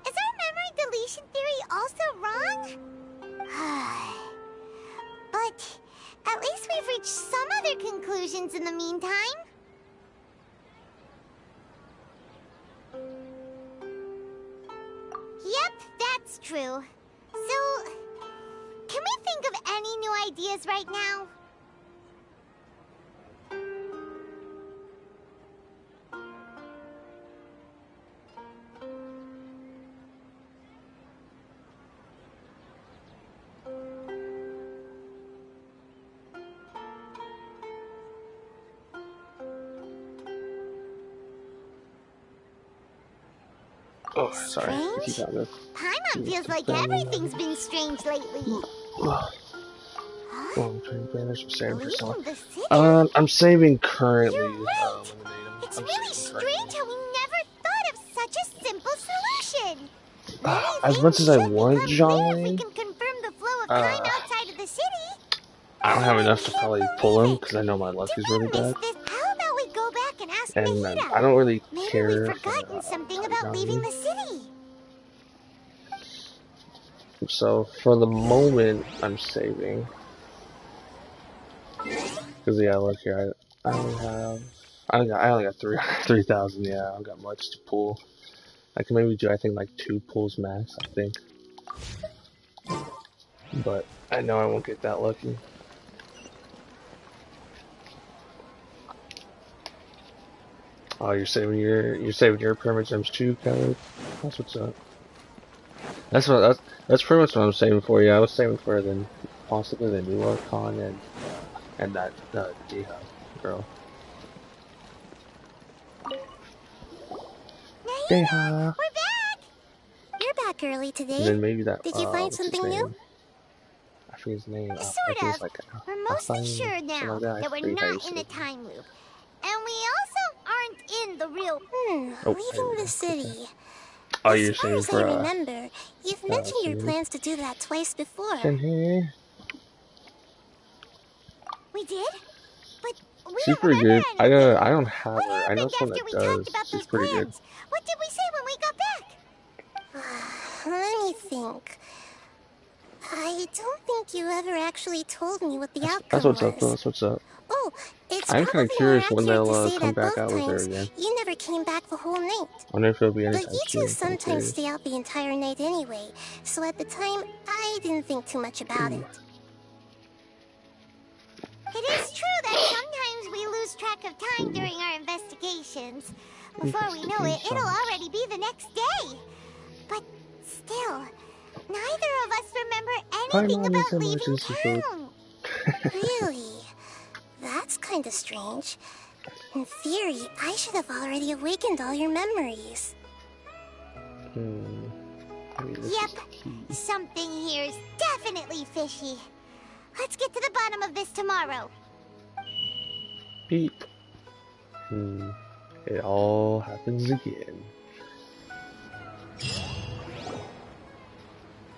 Is our memory deletion theory also wrong? But at least we've reached some other conclusions in the meantime. Yep, that's true. So, can we think of any new ideas right now? Oh, sorry. If you Strange? got this. Paimon feels like everything's been strange lately. Oh, I'm trying to manage. I'm saving for Leaving someone. the city? I'm saving currently. You're right. Lemonade. It's I'm really saving currently. strange how we never thought of such a simple solution. As much as I want We Zhongli, can confirm the flow of time outside of the city. I don't have enough to probably pull him because I know my luck is really bad. How about we go back and ask And Nahida? I don't really Maybe care. we've forgotten something about leaving the city. So for the moment, I'm saving. Because yeah, look here, I only got 3,000. Yeah, I don't got much to pull. I can maybe do, I think, like 2 pulls max, I think. But I know I won't get that lucky. Oh, you're saving your permit gems too, Kevin? That's what's up. That's pretty much what I'm saving for. Yeah, I was saving for possibly the new Archon and that Deha girl. Nahida, Deha. we're back! You're back early today. And then maybe that Did you find what's his something new? name? I forget his name. I think Sort it's of. like We're mostly Asai, sure something now like that. I that we're forget how you not in say a it. time loop. And we also aren't in the real... Oh, Leaving the city. oh, As you're far saving as I for remember, you've mentioned your Shinji. plans to do that twice before. Shinji. We did? But we She's don't pretty remember good. anything. I don't have What her. I know happened someone after that we talked does. about She's those pretty good. plans? What did we say when we got back? Let me think. I don't think you ever actually told me what the That's outcome what's up, though. was. That's what's up. Oh, it's I'm kind probably of more curious when accurate to they'll say come that back both out with her times again. you never came back the whole night. I wonder if it'll be But anytime you two soon. I'm sometimes curious. stay out the entire night anyway, so at the time, I didn't think too much about it. It is true that sometimes we lose track of time during our investigations. Before we know it, it'll already be the next day. But still, neither of us remember anything about leaving town. Really? That's kinda strange. In theory, I should have already awakened all your memories. Yep, something here's definitely fishy. Let's get to the bottom of this tomorrow. Beep. It all happens again.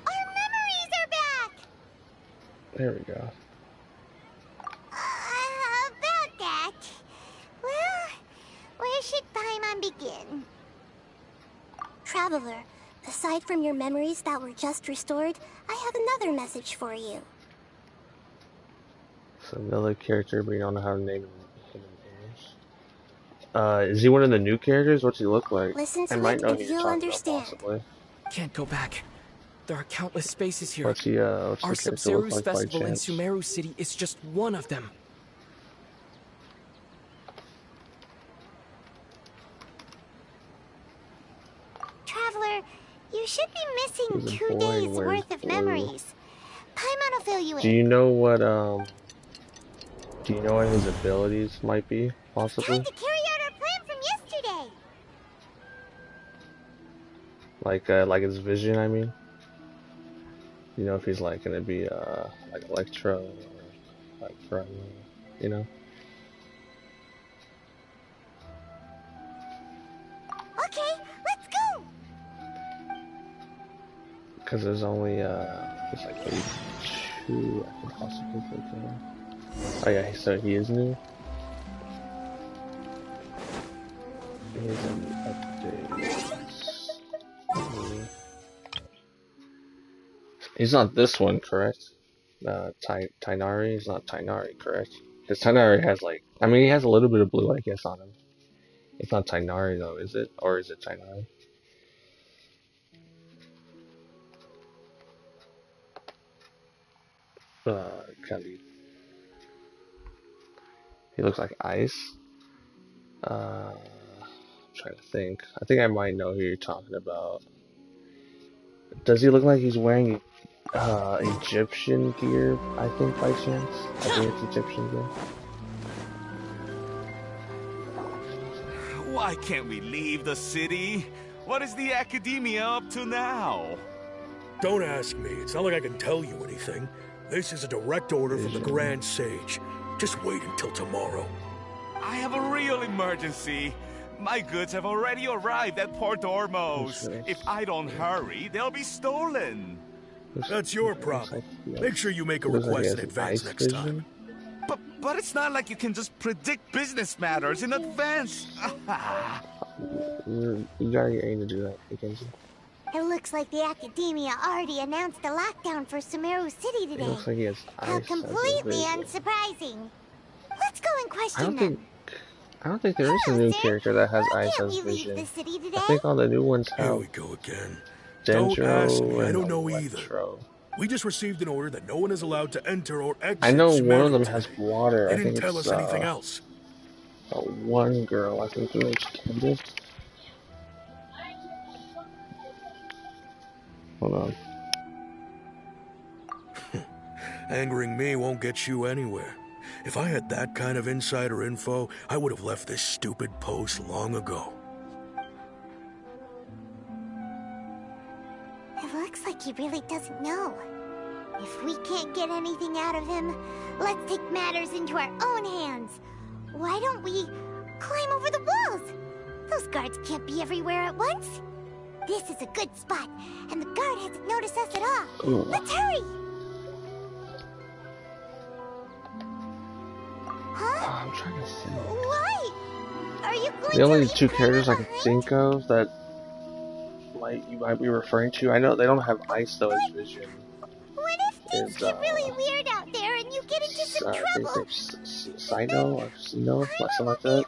Our memories are back! There we go. About that. Well, where should Paimon begin? Traveler, aside from your memories that were just restored, I have another message for you. So another character, but you don't know how to name him in English. Is he one of the new characters? What's he look like? Listen to I might it know and who you're you'll talking understand. about, possibly. Can't go back. There are countless spaces here. What's the Our character look Sub-Zero's like by festival in chance? Sumeru City is just one of them. Traveler, you should be missing He's a 2 boy days and wears worth of blue. memories. Paimon will fill you in. Do you know what his abilities might be, possibly? Time to carry out our plan from yesterday. Like his vision, I mean? You know if he's like gonna be like Electro or like Pro, you know? Okay, let's go. Because there's only there's like maybe 2 I can possibly think of. Oh yeah, so he is new. He is in the updates. He's not this one, correct? Tainari is not Tainari, correct? Because Tainari has like, I mean, he has a little bit of blue, I guess, on him. It's not Tainari though, is it? Or is it Tainari? Kali. He looks like ice. I'm trying to think. I think I might know who you're talking about. Does he look like he's wearing Egyptian gear, I think, by chance? I think it's Egyptian gear. Why can't we leave the city? What is the Academia up to now? Don't ask me. It's not like I can tell you anything. This is a direct order from the Grand Sage. Just wait until tomorrow. I have a real emergency. My goods have already arrived at Port Ormos. If I don't hurry, they'll be stolen. That's your problem. Make sure you make a request in advance next time. But it's not like you can just predict business matters in advance. You gotta get aim to do that, Mackenzie. It looks like the Academia already announced a lockdown for Sumeru City today. It looks like he has How ice completely as a unsurprising. Let's go and question them. I don't think there is a new character that has ice as vision. I think all the new ones have. Here we go again. Dendro Don't ask me. I and don't know Electro. either. We just received an order that no one is allowed to enter or exit. I know one of them Sumeru has today. water. They I didn't think tell it's us anything else. One girl, I think her name's Candace. Hold on. Angering me won't get you anywhere. If I had that kind of insider info, I would have left this stupid post long ago. It looks like he really doesn't know. If we can't get anything out of him, let's take matters into our own hands. Why don't we climb over the walls? Those guards can't be everywhere at once. This is a good spot, and the guard hasn't noticed us at all. Ooh. Let's hurry! Huh? I'm trying to see. Why? Are you going The only to two characters I can think of that you might be referring to, I know they don't have ice though as Vision. What if things get really weird out there and you get into some trouble? Sino or Sino, something like that.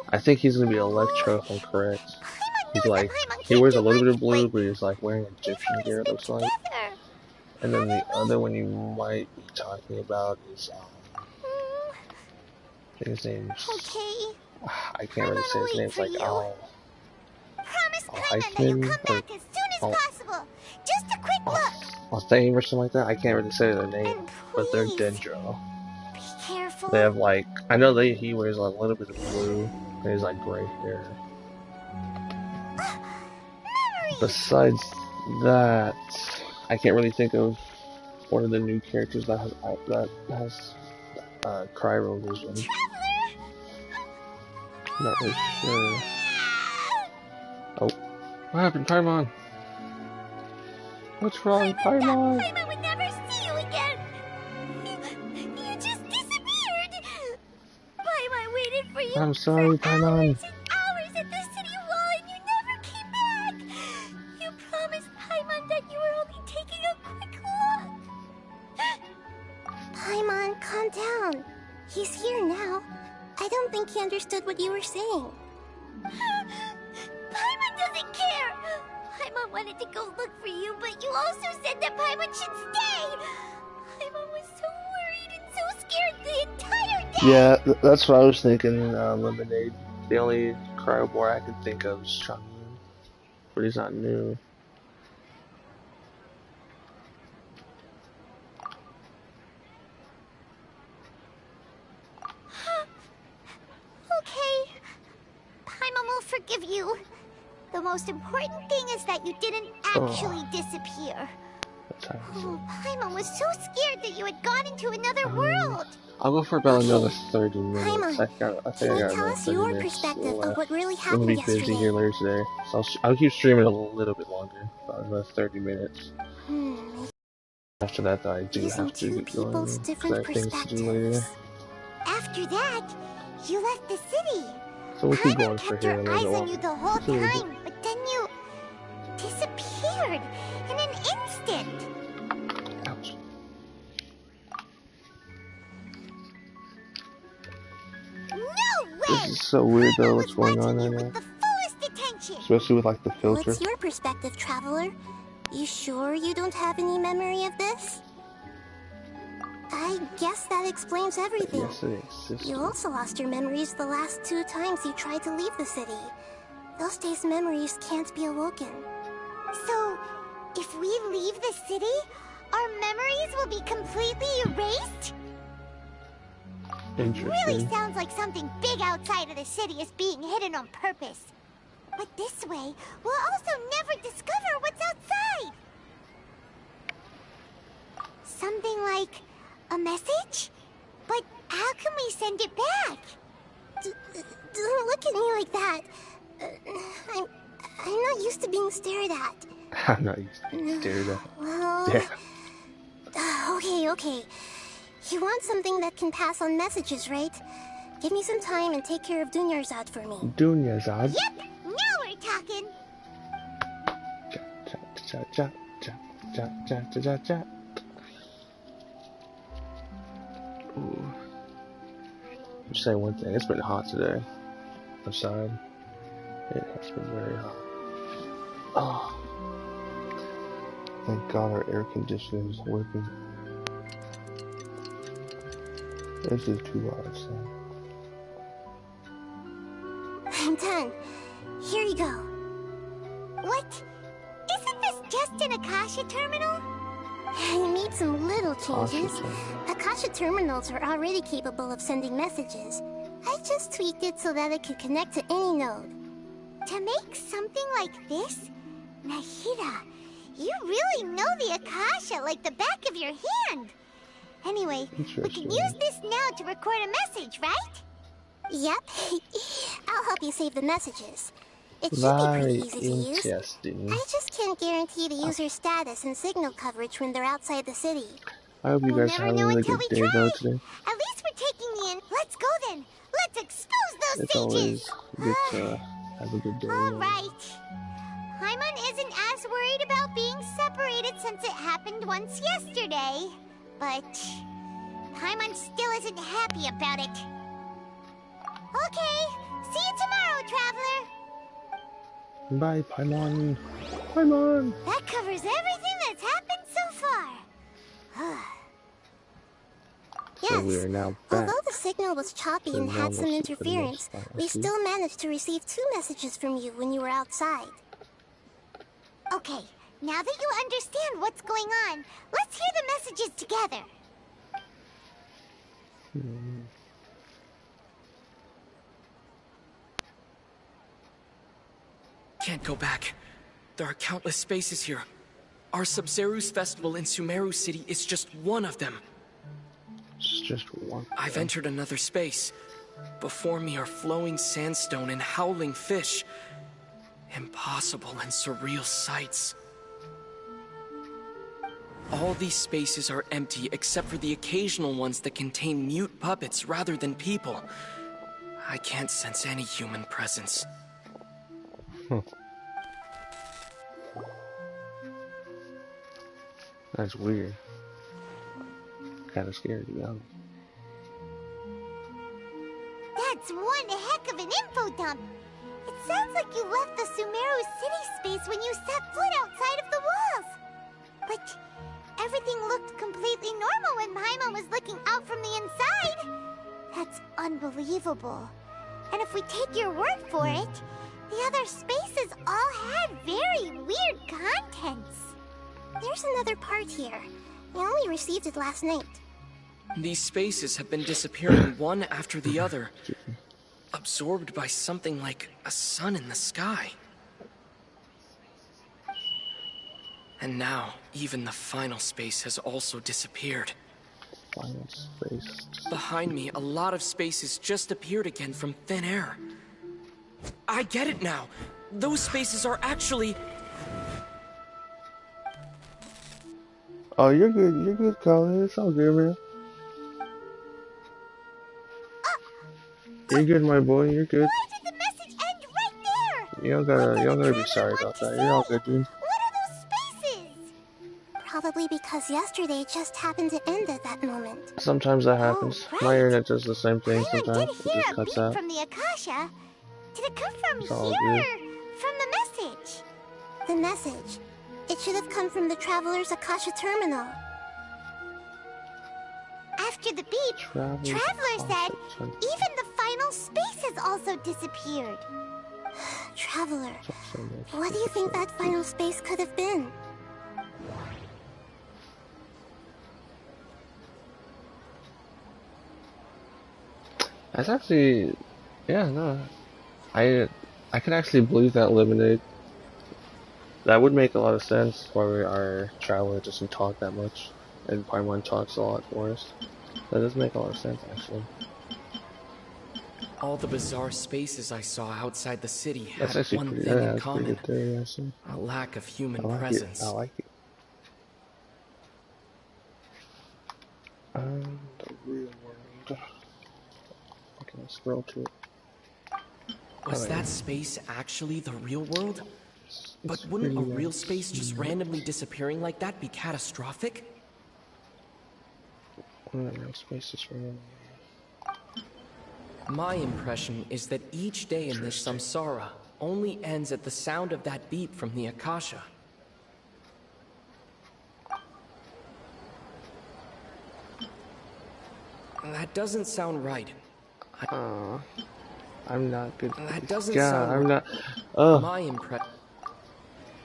I think he's gonna be Electro if I'm correct. He's like, he wears a little bit of blue, but he's like wearing Egyptian gear, it looks like. And then the other one you might be talking about is, I think his name's, I can't really say his name's, like, Eichmann, or Just a quick look. Thame or something like that. I can't really say their name, but they're Dendro. Be careful. They have like, I know he wears a little bit of blue, and he's like gray hair. Besides that, I can't really think of one of the new characters that has cryo vision. Not really sure. Oh, what happened, Paimon? What's wrong, Paimon? Paimon would never see you again. You just disappeared. Paimon waited for you. I'm sorry, Paimon. Hours at the city wall, and you never came back. You promised Paimon that you were only taking a quick look. Paimon, calm down. He's here now. I don't think he understood what you were saying. Paimon doesn't care. Paimon wanted to go look for you, but you also said that Paimon should stay. Paimon was so worried and so scared the entire day. Yeah, that's what I was thinking, Lemonade. The only cryo boy I can think of is Changmin, but he's not new. Okay. Paimon will forgive you. The most important thing is that you didn't actually disappear. Oh, Paimon was so scared that you had gone into another world. I'll go for about another 30 minutes. Paimon, I think I got tell us 30 your minutes perspective left. of what really I'm gonna happened be yesterday. busy here later today, so I'll keep streaming a little bit longer, about another 30 minutes. After that, though, I do have to get going, because I have things to do later. After that, you left the city. So we'll keep going for Kept here her a little eyes bit on longer. you the whole time, but then you disappeared in an instant. Ouch. No way! This is so weird though, what's going on right now. Especially with like the filter. What's your perspective, Traveler? You sure you don't have any memory of this? I guess that explains everything. Yes, it exists. You also lost your memories the last 2 times you tried to leave the city. Those days' memories can't be awoken. So, if we leave the city, our memories will be completely erased? Interesting. Really sounds like something big outside of the city is being hidden on purpose. But this way, we'll also never discover what's outside. Something like a message? But how can we send it back? Don't look at me like that. I'm not used to being stared at. I'm not used to being stared at. Well... Yeah. Okay. You want something that can pass on messages, right? Give me some time and take care of Dunyarzad for me. Dunyarzad? Yep, now we're talking. Cha. Ooh. Just say one thing, it's been hot today. Outside. It has been very hot. Oh. Thank God our air conditioner is working. This is too hot outside. I'm done. Here you go. What? Isn't this just an Akasha terminal? You made some little changes. Akasha terminals are already capable of sending messages. I just tweaked it so that it could connect to any node. To make something like this? Nahida, you really know the Akasha like the back of your hand. Anyway, we can use this now to record a message, right? Yep. I'll help you save the messages. It should be pretty easy to use. I just can't guarantee the user's status and signal coverage when they're outside the city. I hope you guys are having a good day though today. At least we're taking the in. Let's go then. Let's expose those It's always good to have a good day. Alright. Paimon isn't as worried about being separated since it happened once yesterday. But Paimon still isn't happy about it. Okay, see you tomorrow, Traveler. Bye, Paimon. Paimon! That covers everything that's happened so far. Yes, so we are now back. Although the signal was choppy and had some interference, we still managed to receive 2 messages from you when you were outside. Okay, now that you understand what's going on, let's hear the messages together. Can't go back. There are countless spaces here. Our Sub-Zeru's festival in Sumeru City is just one of them. It's just one. I've entered another space. Before me are flowing sandstone and howling fish. Impossible and surreal sights. All these spaces are empty except for the occasional ones that contain mute puppets rather than people. I can't sense any human presence. That's weird. Kinda scary to be honest. That's one heck of an info dump. It sounds like you left the Sumeru city space when you set foot outside of the walls. But everything looked completely normal when Paimon was looking out from the inside. That's unbelievable. And if we take your word for it, the other spaces all had very weird contents. There's another part here. I only received it last night. These spaces have been disappearing one after the other, absorbed by something like a sun in the sky. And now, even the final space has also disappeared. Final space. Behind me, a lot of spaces just appeared again from thin air. I get it now. Those spaces are actually... Oh, you're good, Colin. It's all good, man. You're good, my boy. You're good. Why did the message end right there? You don't gotta be sorry about that. You're all good, dude. What are those spaces? Probably because yesterday just happened to end at that moment. Sometimes that happens. Oh, right. My internet does the same thing Paimon sometimes. did It hear just a cuts beep out. from the Akasha. Did it come from It's all here good. or from the message? The message. It should have come from the Traveler's Akasha terminal. After the beep, Traveler said even the final space has also disappeared. Traveler, what do you think that final space could have been? That's actually, yeah, no, I can actually believe that lemonade. That would make a lot of sense why our traveler doesn't talk that much, and Paimon talks a lot for us. That does make a lot of sense, actually. All the bizarre spaces I saw outside the city That's had actually one pretty, thing in that's pretty common. good theory, actually. A lack of human I like presence. it. I like it. The real world. Okay, let's scroll to it. Was that space actually the real world? But wouldn't a real space just randomly disappearing like that be catastrophic? One of the real spaces for me. My impression is that each day in this samsara only ends at the sound of that beep from the Akasha. That doesn't sound right. I I'm not good. That doesn't Yeah, sound I'm not. my impression.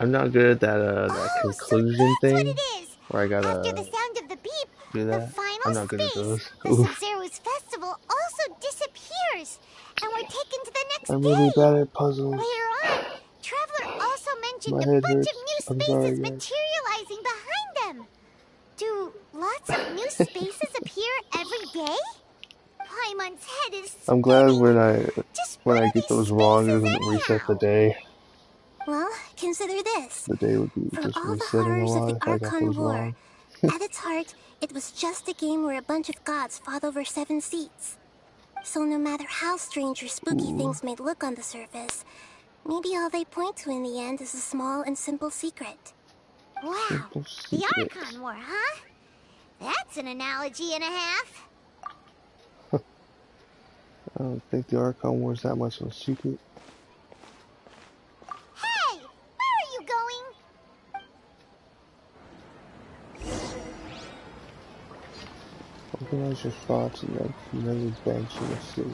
I'm not good at that Oh, so conclusion that's what thing it is! where I After gotta the sound of the beep, do the that. I'm final not good at space, those. the Oof. Sub-Zero's festival, also disappears, and we're taken to the next I'm really day. bad at puzzles. Later on, Traveler also mentioned My a head bunch of hurts. new I'm spaces sorry, guys. materializing behind them. Do lots of new spaces appear every day? Paimon's head is I'm glad spinning. Just when what I are get these those wrong, it spaces doesn't reset the anyhow? day. Well, consider this. The day would be For just all the resetting a horrors of lot the if I got Archon those War, wrong. at its heart, it was just a game where a bunch of gods fought over 7 seats. So no matter how strange or spooky Ooh. things may look on the surface, maybe all they point to in the end is a small and simple secret. Wow, Simple the secrets. Archon War, huh? That's an analogy and a half. I don't think the Archon War is that much of a secret. Hey, where are you going? Organize your thoughts and then never bench in the city.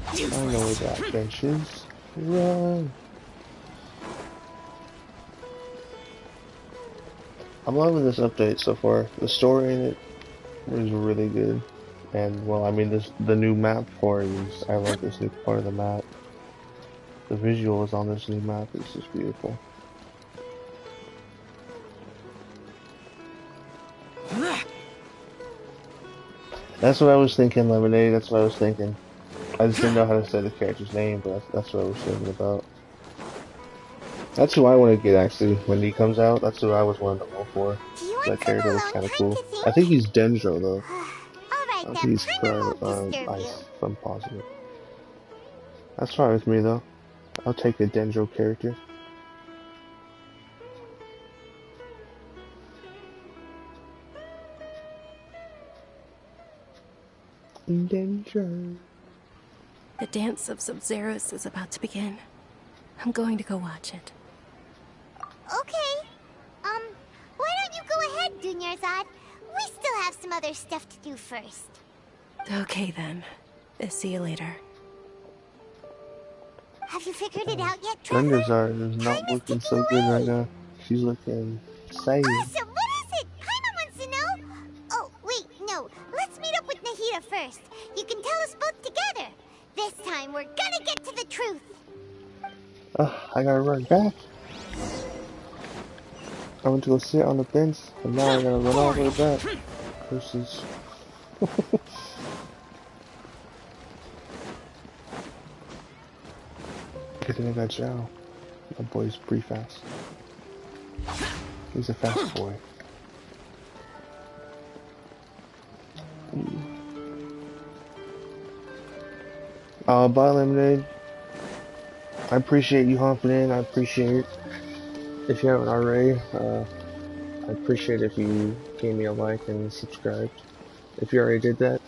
I know where that bench is. Run! I'm loving this update so far. The story in it is really good. And, well, I mean, the new map for it is, I love this new part of the map. The visuals on this new map is just beautiful. That's what I was thinking, Lemonade, that's what I was thinking. I just didn't know how to say the character's name, but that's what I was thinking about. That's who I want to get, actually, when he comes out. That's who I was wanting to roll for. Do you want That some character looks alone kind of time cool. to think? I think he's Dendro, though. I Alright don't then, think he's Paimon won't disturb you. Ice, if I'm positive. That's fine with me, though. I'll take the Dendro character. Dendro. The dance of Sub-Zeros is about to begin. I'm going to go watch it. Okay. Why don't you go ahead, Dunyarzad? We still have some other stuff to do first. Okay then. See you later. Have you figured it out yet, Traveler? Dunyarzad is not looking so good right now. She's looking sad. Awesome! What is it? Paimon wants to know! Oh, wait, no. Let's meet up with Nahida first. You can tell us both together. This time, we're gonna get to the truth. I gotta run back. I went to go sit on the bench, and now I gotta run all the way back. Versus. Good thing I got Zhao. My boy's pretty fast. He's a fast boy. Bye, Lemonade. I appreciate you hopping in. I appreciate it. If you haven't already, I'd appreciate if you gave me a like and subscribed. If you already did that,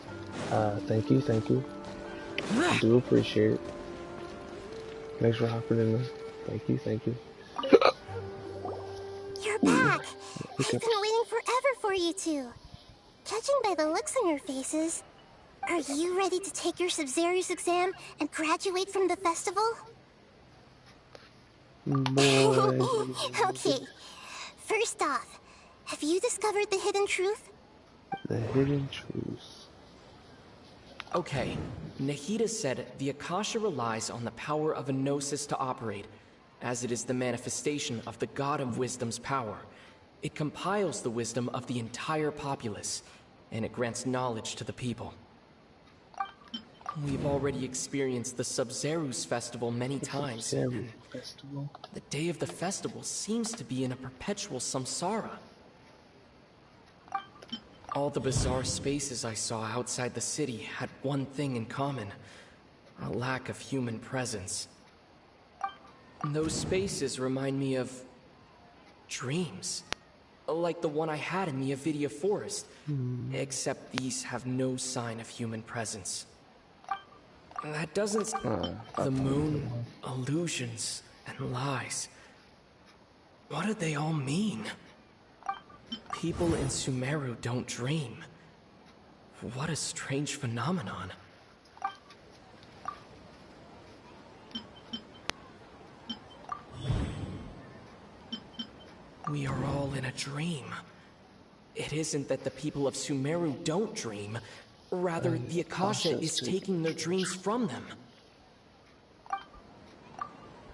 thank you. I do appreciate it. Thanks for hopping in there. Thank you. You're back! I've been waiting forever for you two. Judging by the looks on your faces, are you ready to take your Sub-Zero's exam and graduate from the festival? Okay, first off, have you discovered the hidden truth? The hidden truth. Okay, Nahida said the Akasha relies on the power of a gnosis to operate, as it is the manifestation of the God of Wisdom's power. It compiles the wisdom of the entire populace, and it grants knowledge to the people. We've already experienced the Sub-Zero's festival many times. Festival. The day of the festival seems to be in a perpetual samsara. All the bizarre spaces I saw outside the city had one thing in common: a lack of human presence. Those spaces remind me of dreams, like the one I had in the Avidia Forest, except these have no sign of human presence. That doesn't... The moon, illusions, and lies. What do they all mean? People in Sumeru don't dream. What a strange phenomenon. We are all in a dream. It isn't that the people of Sumeru don't dream. Rather, the Akasha is taking their dreams from them.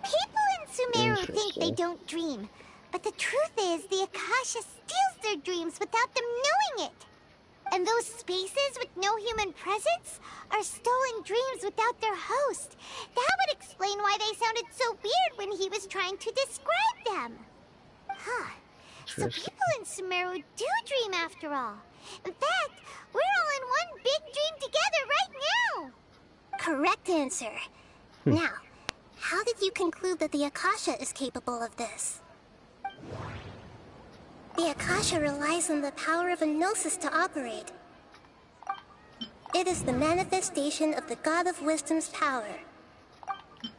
People in Sumeru think they don't dream, but the truth is the Akasha steals their dreams without them knowing it. And those spaces with no human presence are stolen dreams without their host. That would explain why they sounded so weird when he was trying to describe them. Huh. So people in Sumeru do dream after all. In fact, we're all in one big dream together right now. Correct answer. Now, how did you conclude that the Akasha is capable of this? The Akasha relies on the power of a gnosis to operate. It is the manifestation of the God of Wisdom's power.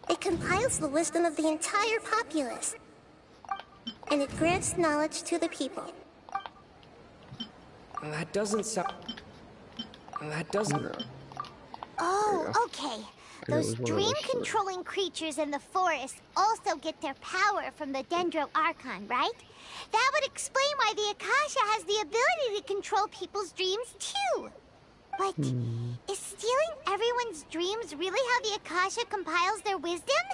It compiles the wisdom of the entire populace, and it grants knowledge to the people. That doesn't sound... That doesn't... Oh, okay. Those dream-controlling creatures in the forest also get their power from the Dendro Archon, right? That would explain why the Akasha has the ability to control people's dreams, too. But is stealing everyone's dreams really how the Akasha compiles their wisdom?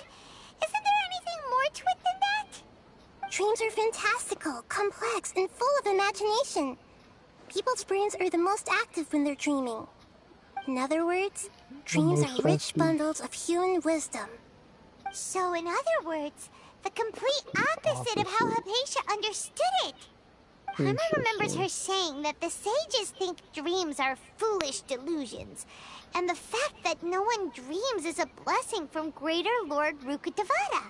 Isn't there anything more to it than that? Dreams are fantastical, complex, and full of imagination. People's brains are the most active when they're dreaming. In other words, dreams are rich bundles of human wisdom. So, in other words, the complete opposite of how Hypatia understood it. Paimon remembers her saying that the sages think dreams are foolish delusions, and the fact that no one dreams is a blessing from Greater Lord Rukkhadevata.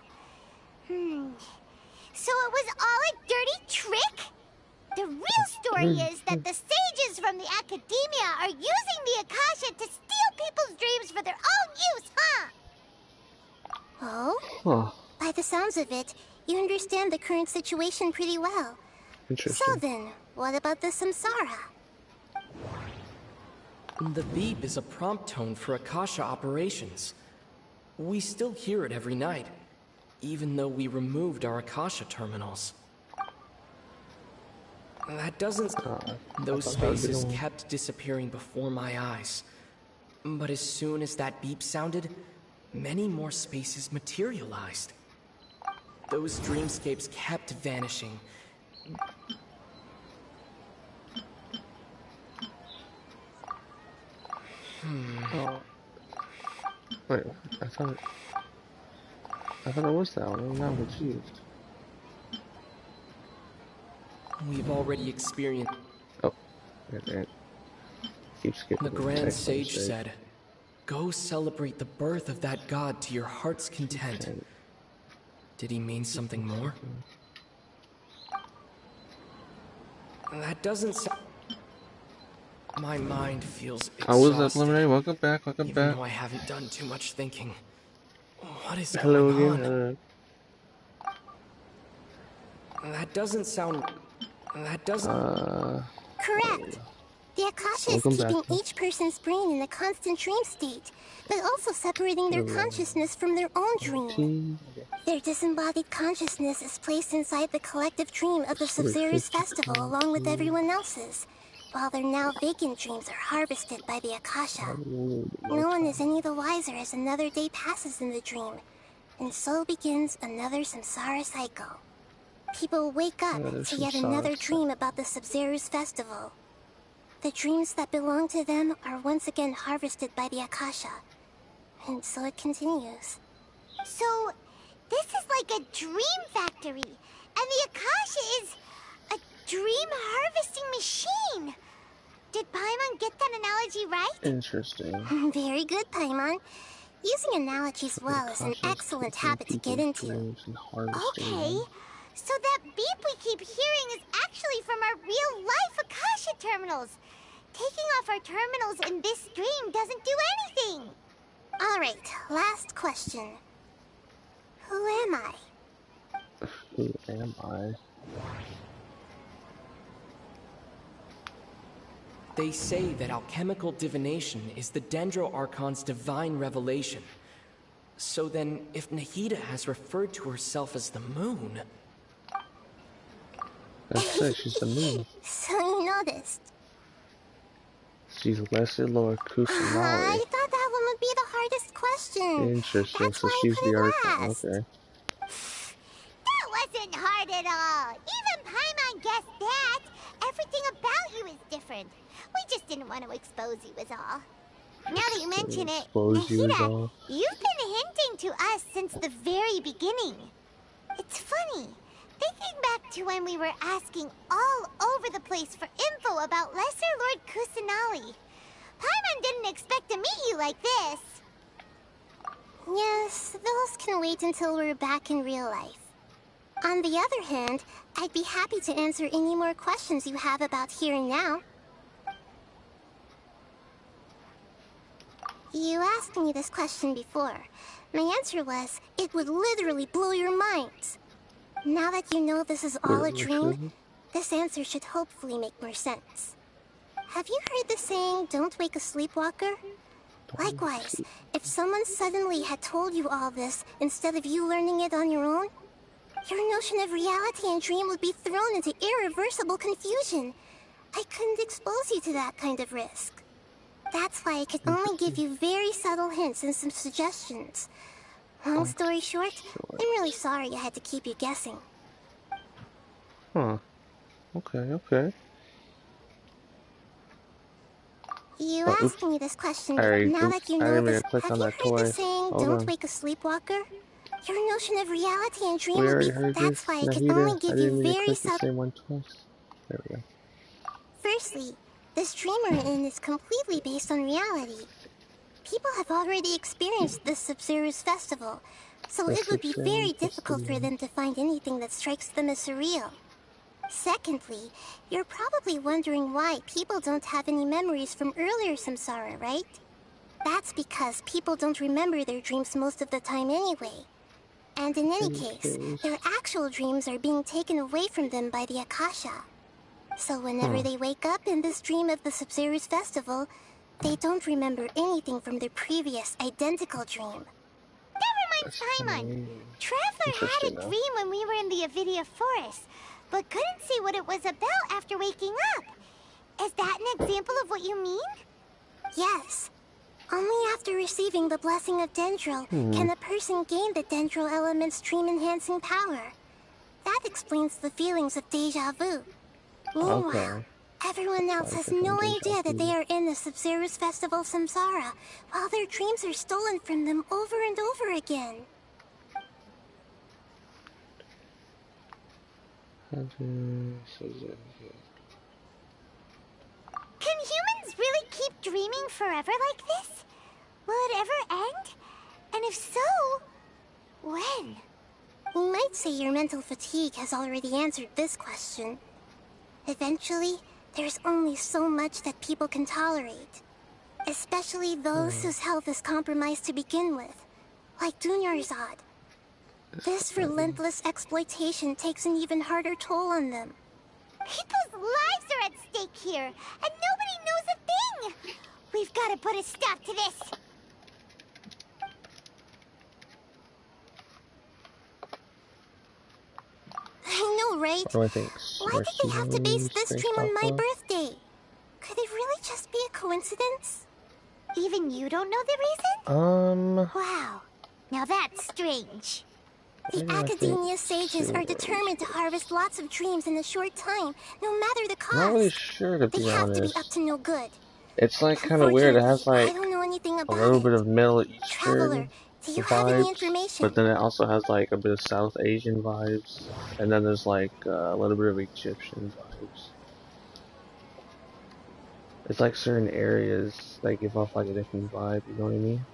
So it was all a dirty trick? The real story is that the sages from the academia are using the Akasha to steal people's dreams for their own use, huh? Oh? Huh. By the sounds of it, you understand the current situation pretty well. Interesting. So then, what about the Samsara? The beep is a prompt tone for Akasha operations. We still hear it every night, even though we removed our Akasha terminals. That doesn't... Those spaces kept disappearing before my eyes. But as soon as that beep sounded, many more spaces materialized. Those dreamscapes kept vanishing. Oh. Wait, I thought it was that one. I'm now confused. We've already experienced... Oh, right. Keep skipping. The Grand Sage said, "Go celebrate the birth of that god to your heart's content." Did he mean something more? That doesn't sound... My mind feels exhausted. How was that preliminary? Welcome back, even though I haven't done too much thinking. What is Hello going again. on? That doesn't sound... That doesn't... Correct. The Akasha is keeping each person's brain in a constant dream state, but also separating their consciousness from their own dream. Their disembodied consciousness is placed inside the collective dream of the Sub-Zero's festival along with everyone else's, while their now vacant dreams are harvested by the Akasha. No one is any the wiser as another day passes in the dream, and so begins another samsara cycle. People wake up to yet another dream about the Sub-Zero's festival. The dreams that belong to them are once again harvested by the Akasha, and so it continues. So, this is like a dream factory, and the Akasha is a dream harvesting machine. Did Paimon get that analogy right? Interesting. Very good, Paimon. Using analogies well is an excellent habit to get into. Okay, so that beep we keep hearing is actually from our real-life Akasha terminals. Taking off our terminals in this dream doesn't do anything. Alright, last question. Who am I? Who am I? They say that alchemical divination is the Dendro Archon's divine revelation. So then, if Nahida has referred to herself as the moon... That's it, she's a new. So you noticed. She's Blessed Lord I Kusanali. thought that one would be the hardest question. Interesting, That's so why I she's put the it Archon. last. Okay. That wasn't hard at all. Even Paimon guessed that. Everything about you is different. We just didn't want to expose you is all. Now that you mention it, Expose you is Nahida, all. you've been hinting to us since the very beginning. It's funny. Thinking back to when we were asking all over the place for info about Lesser Lord Kusanali. Paimon didn't expect to meet you like this. Yes, those can wait until we're back in real life. On the other hand, I'd be happy to answer any more questions you have about here and now. You asked me this question before. My answer was, it would literally blow your minds. Now that you know this is all a dream, this answer should hopefully make more sense. Have you heard the saying, don't wake a sleepwalker? Likewise, if someone suddenly had told you all this instead of you learning it on your own, your notion of reality and dream would be thrown into irreversible confusion. I couldn't expose you to that kind of risk. That's why I could only give you very subtle hints and some suggestions. Long story short, I'm really sorry I had to keep you guessing. Huh. Okay. You Oh, asked me this question, but now that you know this, have you heard the saying, don't wake a sleepwalker? Your notion of reality and dream would be... That's why I could only give you very subtle... Same one twice. There we go. Firstly, this dream we're in is completely based on reality. People have already experienced this Sub-Zero's festival, so it would be very difficult for them to find anything that strikes them as surreal. Secondly, you're probably wondering why people don't have any memories from earlier samsara, right? That's because people don't remember their dreams most of the time anyway. And in any case, their actual dreams are being taken away from them by the Akasha. So whenever they wake up in this dream of the Sub-Zero's festival, they don't remember anything from their previous identical dream. That reminds Paimon. Traveler had a dream when we were in the Avidia Forest, but couldn't see what it was about after waking up. Is that an example of what you mean? Yes. Only after receiving the blessing of Dendril can a person gain the Dendril element's dream-enhancing power. That explains the feelings of deja vu. Meanwhile, everyone else has no idea that they are in the Sub-Zero's Festival Samsara, while their dreams are stolen from them over and over again. Can humans really keep dreaming forever like this? Will it ever end? And if so, when? You might say your mental fatigue has already answered this question. Eventually, there's only so much that people can tolerate. Especially those whose health is compromised to begin with, like Dunyarzad. This relentless exploitation takes an even harder toll on them. People's lives are at stake here, and nobody knows a thing! We've got to put a stop to this! I know, right? What do I think? Why did they have to base this dream on my birthday? Could it really just be a coincidence? Even you don't know the reason? Wow. Now that's strange. The Academia sages are determined to harvest lots of dreams in a short time, no matter the cost. I'm not really sure, to be They have honest. to be up to no good. It's like kind of weird. It has like I don't know anything a about little it. bit of Middle Traveler, Eastern do you have any vibes, information? but then it also has like a bit of South Asian vibes, and then there's like a little bit of Egyptian vibes. It's like certain areas that give off like a different vibe. You know what I mean?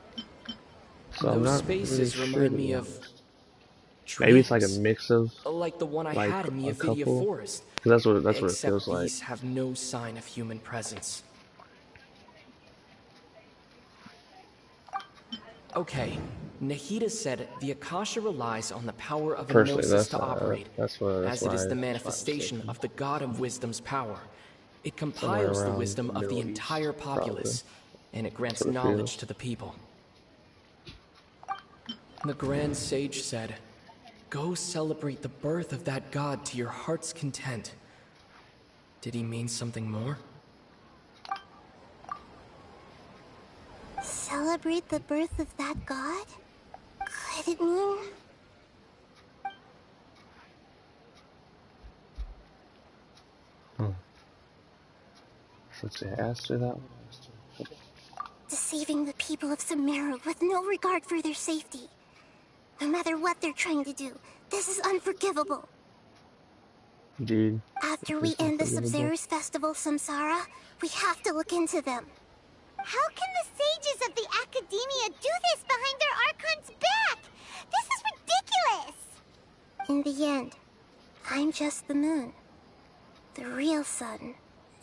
So I'm not really sure, remind me of maybe it's like a mix of like the one I like had in the a Avidia couple. Forest. That's what it Except feels like. these have no sign of human presence. Okay, Nahida said the Akasha relies on the power of a gnosis to operate, as it is the manifestation of the God of Wisdom's power. It compiles the wisdom of the entire populace, and it grants knowledge to the people. The Grand Sage said, "Go celebrate the birth of that God to your heart's content. Did he mean something more? Celebrate the birth of that god? Could it mean... Let's say answer that one. Deceiving the people of Samara with no regard for their safety. No matter what they're trying to do, this is unforgivable. Indeed. After we end the Sub-Zero's festival, Samsara, we have to look into them. How can the sages of the Academia do this behind their Archon's back? This is ridiculous! In the end, I'm just the moon. The real sun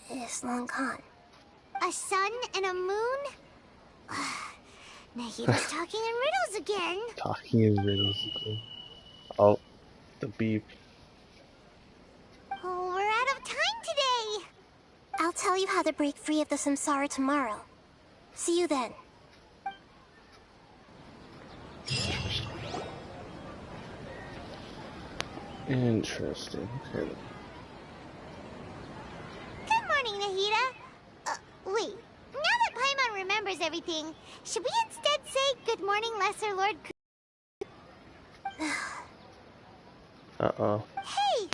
is long gone. A sun and a moon? Nahida's talking in riddles again. Talking in riddles again. Oh, the beep. Oh, we're out of time today. I'll tell you how to break free of the samsara tomorrow. See you then. Interesting. Okay. Good morning, Nahida. Wait. Now that Paimon remembers everything, should we instead say good morning, Lesser Lord? Uh-oh. Hey!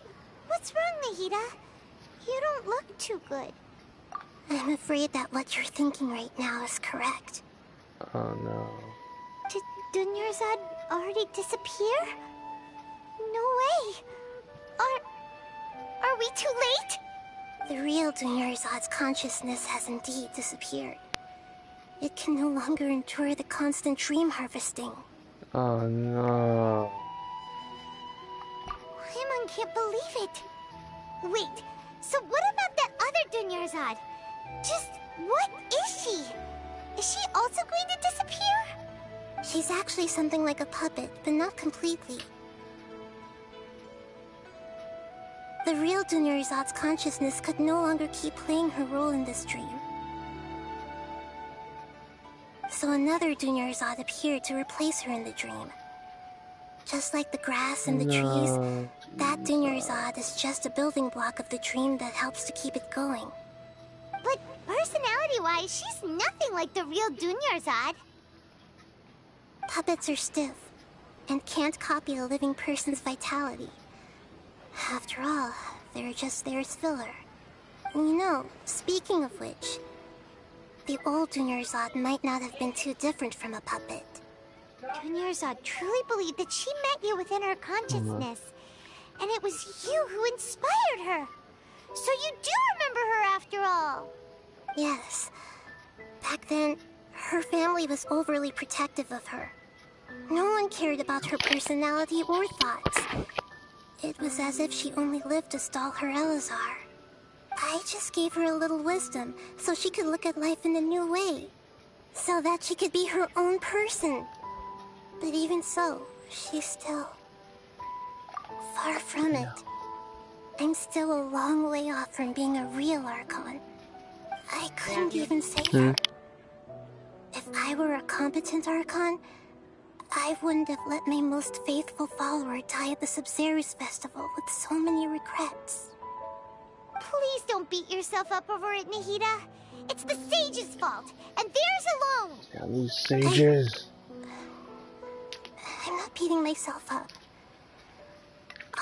What's wrong, Nahida? You don't look too good. I'm afraid that what you're thinking right now is correct. Oh no. Did Dunyarzad already disappear? No way! Are we too late? The real Dunyarzad's consciousness has indeed disappeared. It can no longer endure the constant dream harvesting. Oh no. Paimon can't believe it. Wait, so what about that other Dunyarzad? Just what is she? Is she also going to disappear? She's actually something like a puppet, but not completely. The real Dunyarzad's consciousness could no longer keep playing her role in this dream. So another Dunyarzad appeared to replace her in the dream. Just like the grass and the trees, that Dunyarzad is just a building block of the dream that helps to keep it going. But personality-wise, she's nothing like the real Dunyarzad. Puppets are stiff, and can't copy a living person's vitality. After all, they're just there as filler. You know, speaking of which, the old Dunyarzad might not have been too different from a puppet. Dunyarzad truly believed that she met you within her consciousness, and it was you who inspired her. So you do remember her after all. Yes. Back then, her family was overly protective of her. No one cared about her personality or thoughts. It was as if she only lived to stall her Elazar. I just gave her a little wisdom so she could look at life in a new way. So that she could be her own person. But even so, she's still... far from it. I'm still a long way off from being a real Archon. I couldn't even save her. If I were a competent Archon, I wouldn't have let my most faithful follower die at the Sub-Zero's festival with so many regrets. Please don't beat yourself up over it, Nahida. It's the sage's fault, and theirs alone. Yeah, these sages. I'm not beating myself up.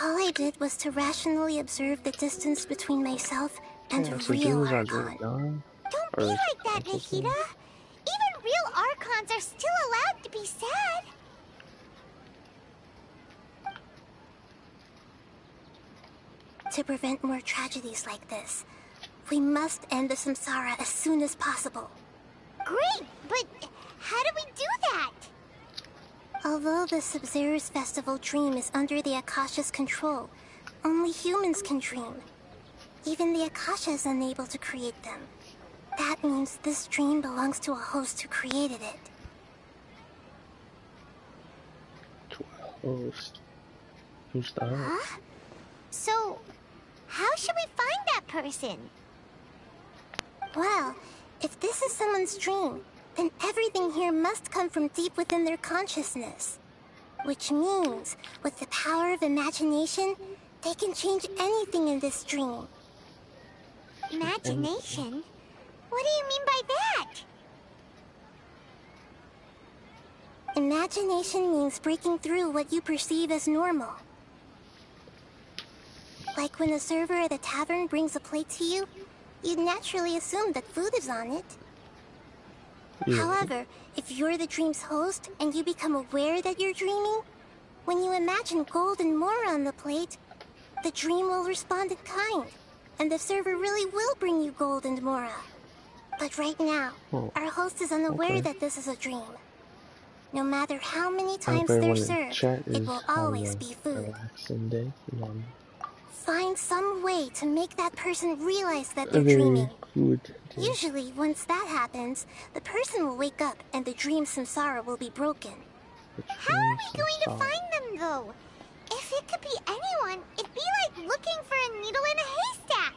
All I did was to rationally observe the distance between myself and a real Archon. Don't be like that, Nahida. Even real Archons are still allowed to be sad. To prevent more tragedies like this, we must end the samsara as soon as possible. Great, but how do we do that? Although the Sub-Zero's festival dream is under the Akasha's control, only humans can dream. Even the Akasha is unable to create them. That means this dream belongs to a host who created it. To a host? Who's that? Huh? So, how should we find that person? Well, if this is someone's dream, then everything here must come from deep within their consciousness. Which means, with the power of imagination, they can change anything in this dream. Imagination? What do you mean by that? Imagination means breaking through what you perceive as normal. Like when a server at a tavern brings a plate to you, you'd naturally assume that food is on it. Yeah. However, if you're the dream's host and you become aware that you're dreaming, when you imagine gold and more on the plate, the dream will respond in kind, and the server really will bring you gold and mora. But right now, our host is unaware that this is a dream. No matter how many times they're served, it will always be food. Relaxing day. Find some way to make that person realize that they're dreaming. Good. Usually, once that happens, the person will wake up and the dream samsara will be broken. How are we going to find them, though? If it could be anyone, it'd be like looking for a needle in a haystack.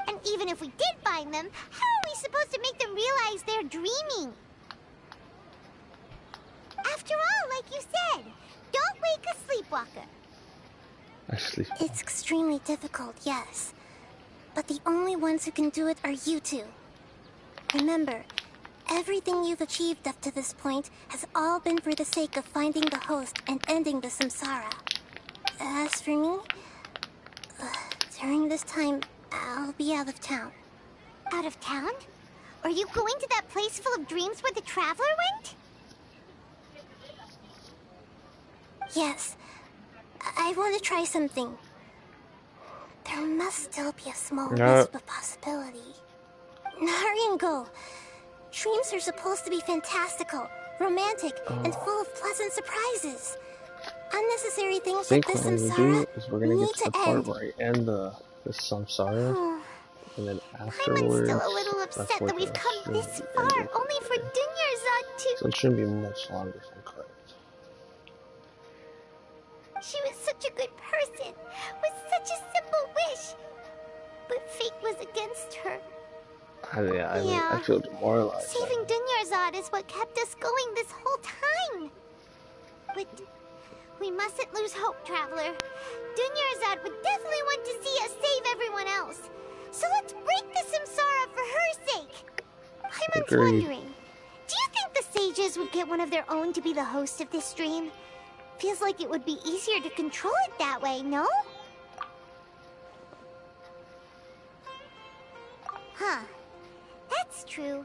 And even if we did find them, how are we supposed to make them realize they're dreaming? After all, like you said, don't wake a sleepwalker. It's extremely difficult, yes. But the only ones who can do it are you two. Remember, everything you've achieved up to this point has all been for the sake of finding the host and ending the samsara. As for me, during this time, I'll be out of town. Out of town? Are you going to that place full of dreams where the traveler went? Yes. I want to try something. There must still be a small wisp of possibility. Naringo! Dreams are supposed to be fantastical, romantic, and full of pleasant surprises. Unnecessary things like this samsara we're gonna need get to the to part end. where I end the samsara, and then afterwards, I'm still a little upset that we've come this far, only for Dunyarzad to... So it shouldn't be much longer, if I'm correct. She was such a good person, with such a simple wish. But fate was against her. I feel demoralized. Saving Dunyarzad is what kept us going this whole time. But we mustn't lose hope, Traveler. Dunyarzad would definitely want to see us save everyone else. So let's break the samsara for her sake. Paimon's wondering, do you think the sages would get one of their own to be the host of this stream? Feels like it would be easier to control it that way, no? Huh. That's true.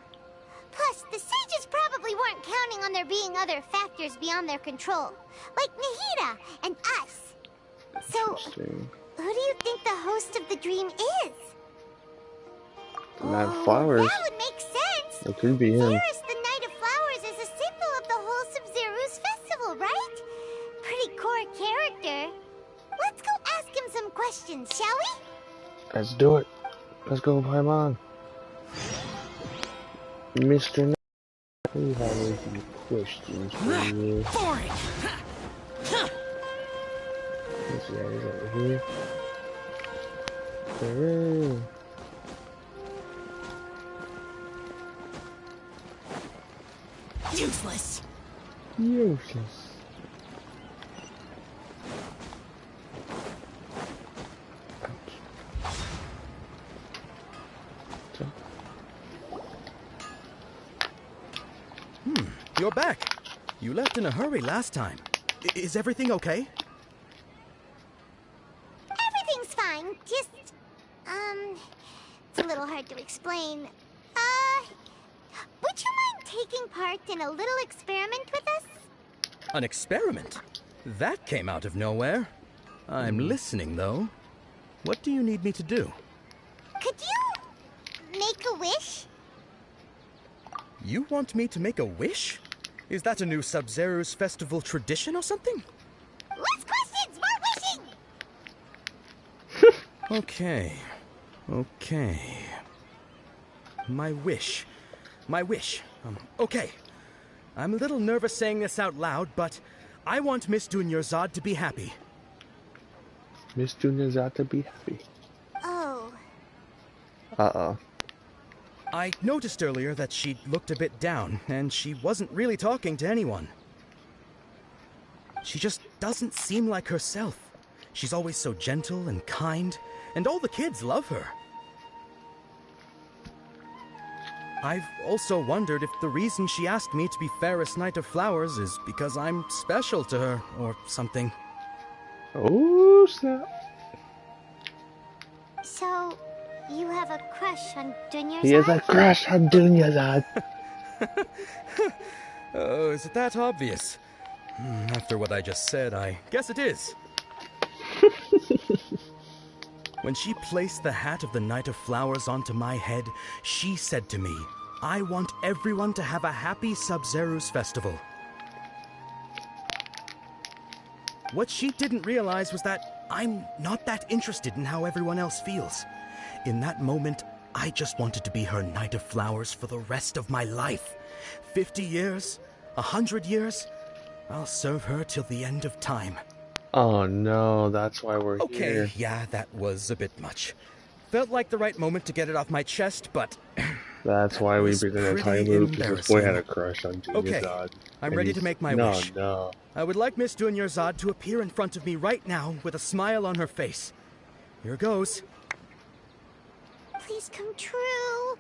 Plus, the sages probably weren't counting on there being other factors beyond their control, like Nahida and us. So, who do you think the host of the dream is? Mad Flowers. That would make sense. It could be him. Varus, the Knight of Flowers, is a symbol of the wholesome Zeru's festival, right? Pretty core character. Let's go ask him some questions, shall we? Let's do it. Let's go, Paimon. Mr. We have a few questions for you. Boring. Let's see how he's over here. Hooray. Useless. Useless. You're back. You left in a hurry last time. Is everything okay? Everything's fine. Just, it's a little hard to explain. Would you mind taking part in a little experiment with us? An experiment? That came out of nowhere. I'm listening, though. What do you need me to do? Could you make a wish? You want me to make a wish? Is that a new Sub-Zero's festival tradition or something? Less questions, more wishing! Okay. My wish. Okay. I'm a little nervous saying this out loud, but I want Miss Dunyarzad to be happy. Miss Dunyarzad to be happy. Oh. Uh-oh. I noticed earlier that she looked a bit down, and she wasn't really talking to anyone. She just doesn't seem like herself. She's always so gentle and kind, and all the kids love her. I've also wondered if the reason she asked me to be Fairest Knight of Flowers is because I'm special to her, or something. Oh, snap. So, you have a crush on Dunyarzad? He has a crush on Dunyarzad. Oh, is it that obvious? After what I just said, I guess it is. When she placed the hat of the Knight of Flowers onto my head, she said to me, I want everyone to have a happy Sub-Zero's festival. What she didn't realize was that I'm not that interested in how everyone else feels. In that moment, I just wanted to be her Knight of Flowers for the rest of my life. 50 years, 100 years, I'll serve her till the end of time. Oh no, that's why we're Okay, here. yeah, that was a bit much. Felt like the right moment to get it off my chest, but... That's why we did an entire movie, because this boy had a crush on Dunyarzad. Okay, I'm ready to make my wish. No. I would like Miss Dunyarzad to appear in front of me right now with a smile on her face. Here goes. Please come true.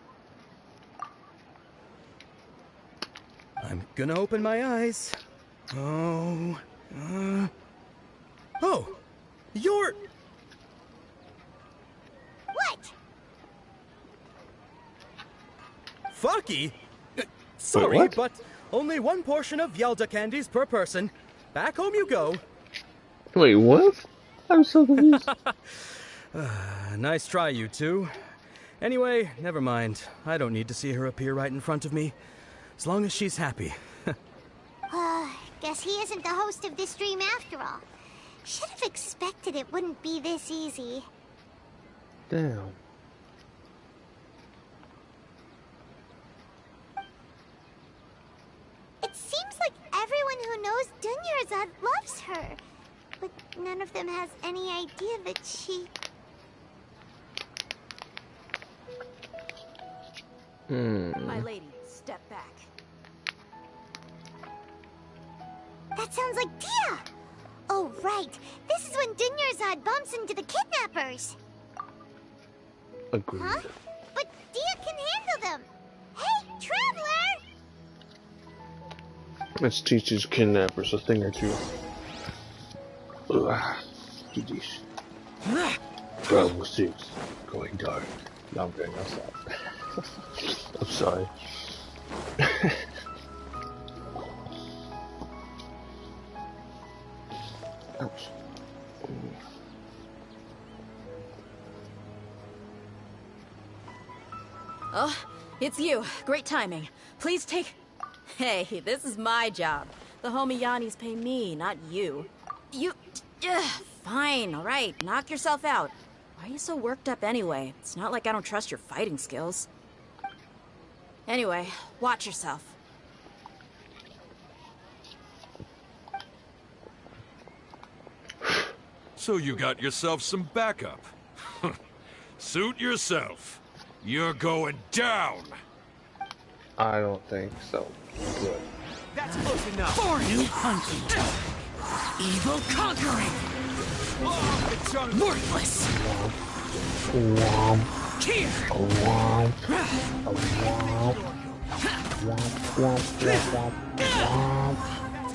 I'm gonna open my eyes. Oh, you're... What? Fucky? Sorry, Wait, but only one portion of Yelda candies per person. Back home you go. Wait, what? I'm so confused. Nice try, you two. Anyway, never mind. I don't need to see her appear right in front of me. As long as she's happy. Guess he isn't the host of this dream after all. Should have expected it wouldn't be this easy. Damn. It seems like everyone who knows Dunyarzad loves her. But none of them has any idea that she... My lady, step back. That sounds like Dia! Oh, right. This is when Dunyarzad bumps into the kidnappers. Agreed. Huh? But Dia can handle them. Hey, Traveler! Let's teach these kidnappers a thing or two. Do this. 1206. Going dark. No, I'm going outside. I'm sorry. Ouch. Oh, it's you. Great timing. Please take... Hey, this is my job. The homie Yanni's pay me, not you. You... Fine, alright. Knock yourself out. Why are you so worked up anyway? It's not like I don't trust your fighting skills. Anyway, watch yourself. So you got yourself some backup. Suit yourself. You're going down. I don't think so. Good. That's close enough. For new hunting. Evil conquering. Worthless. Womp. Here. Womp. Womp. Womp. Womp. Womp.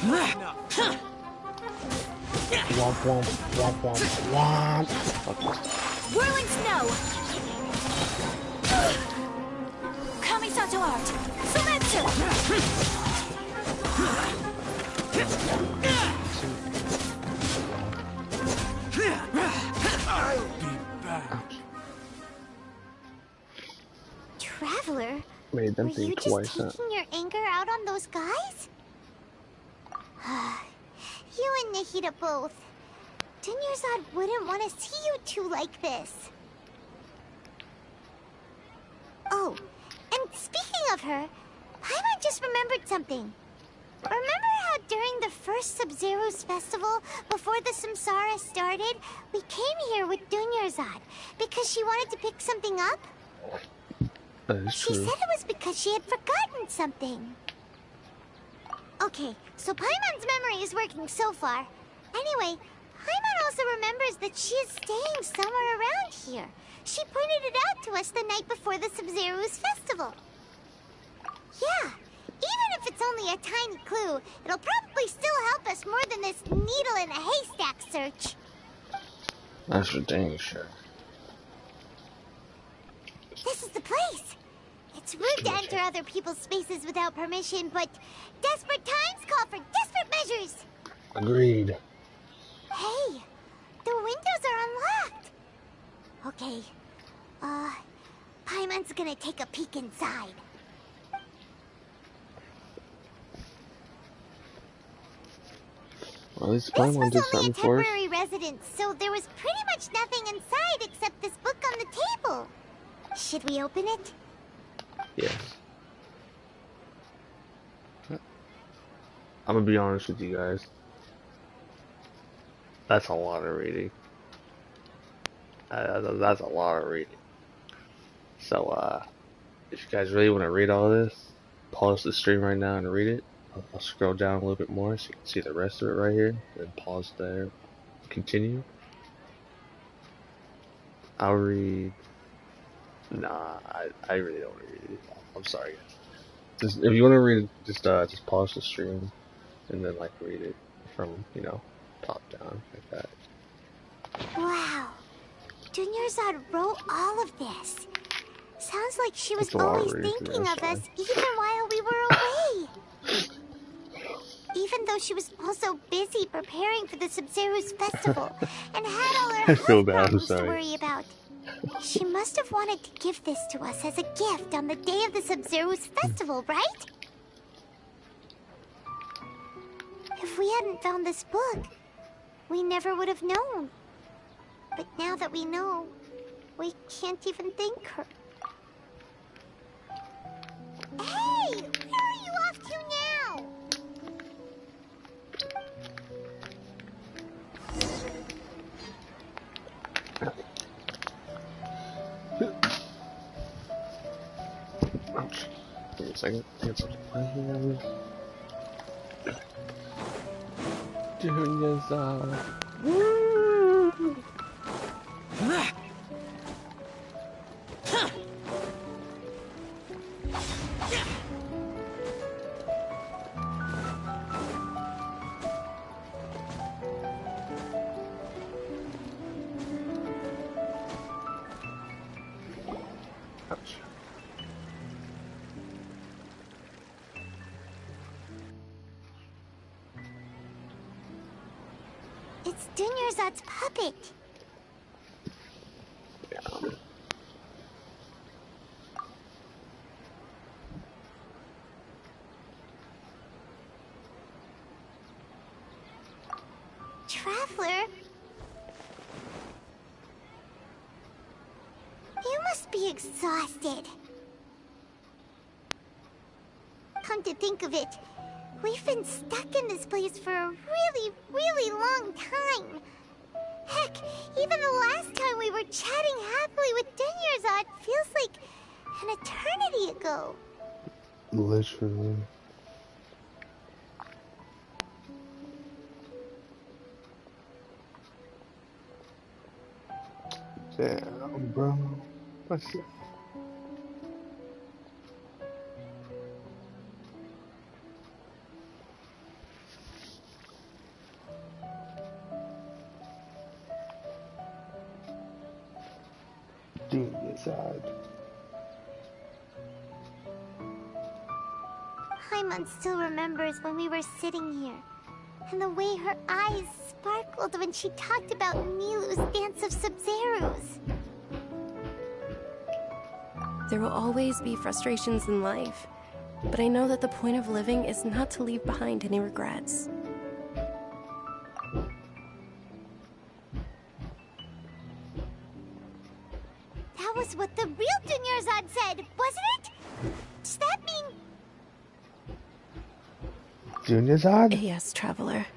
Womp. Womp, womp, womp, womp, womp. Whirling snow! Kamisato art! Sumetsu! I'll be back. Traveler? Made them Were think you twice, just taking your anger out on those guys? You and Nahida both. Dunyarzad wouldn't want to see you two like this. Oh, and speaking of her, Paimon just remembered something. Remember how during the first Sub-Zero's festival, before the Samsara started, we came here with Dunyarzad because she wanted to pick something up? That is She true. said it was because she had forgotten something. Okay, so Paimon's memory is working so far. Anyway, Paimon also remembers that she is staying somewhere around here. She pointed it out to us the night before the Sub-Zero's festival. Yeah, even if it's only a tiny clue, it'll probably still help us more than this needle in a haystack search. That's for dang sure. This is the place. It's rude to enter other people's spaces without permission, but desperate times call for desperate measures. Agreed. Hey, the windows are unlocked. Okay, Paimon's gonna take a peek inside. Well, at least This Paimon was did only a something for us. temporary residence, so there was pretty much nothing inside except this book on the table. Should we open it? Yes. I'm gonna be honest with you guys. That's a lot of reading. That's a lot of reading. So, if you guys really want to read all this, pause the stream right now and read it. I'll scroll down a little bit more so you can see the rest of it right here. Then pause there. Continue. I'll read. Nah, I really don't want to read it. I'm sorry, guys. Just, if you want to read it, just pause the stream and then like read it from top down like that. Wow, Dunyarzad wrote all of this. Sounds like she was That's a lot of always reading, thinking I'm of sorry. us even while we were away. Even though she was also busy preparing for the Sub-Zero's festival and had all her I feel health bad, I'm problems to sorry. worry about. She must have wanted to give this to us as a gift on the day of the Sub-Zero's festival, right? If we hadn't found this book, we never would have known. But now that we know, we can't even thank her. Hey! Where are you off to now? Ouch. Give me a second. Get something right here. Dunyarzad. Woo! Ouch. It's Dunyarzad's puppet. Traveler? You must be exhausted. Come to think of it, we've been stuck in this place for a really, really long time. Heck, even the last time we were chatting happily with Dunyarzad feels like an eternity ago. Literally. Damn, bro. What's it? Dunyarzad. Paimon still remembers when we were sitting here, and the way her eyes sparkled when she talked about Nilu's Dance of Sub-Zeros. There will always be frustrations in life, but I know that the point of living is not to leave behind any regrets. That was what the real Dunyarzad said, wasn't it? Does that mean... Dunyarzad? Yes, Traveler.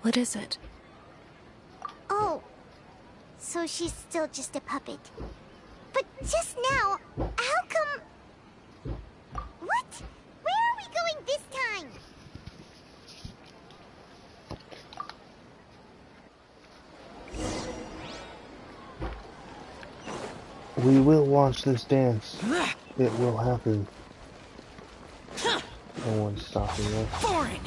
What is it? Oh, so she's still just a puppet. But just now, how come... What? Where are we going this time? We will watch this dance. It will happen. No one's stopping us. Boring!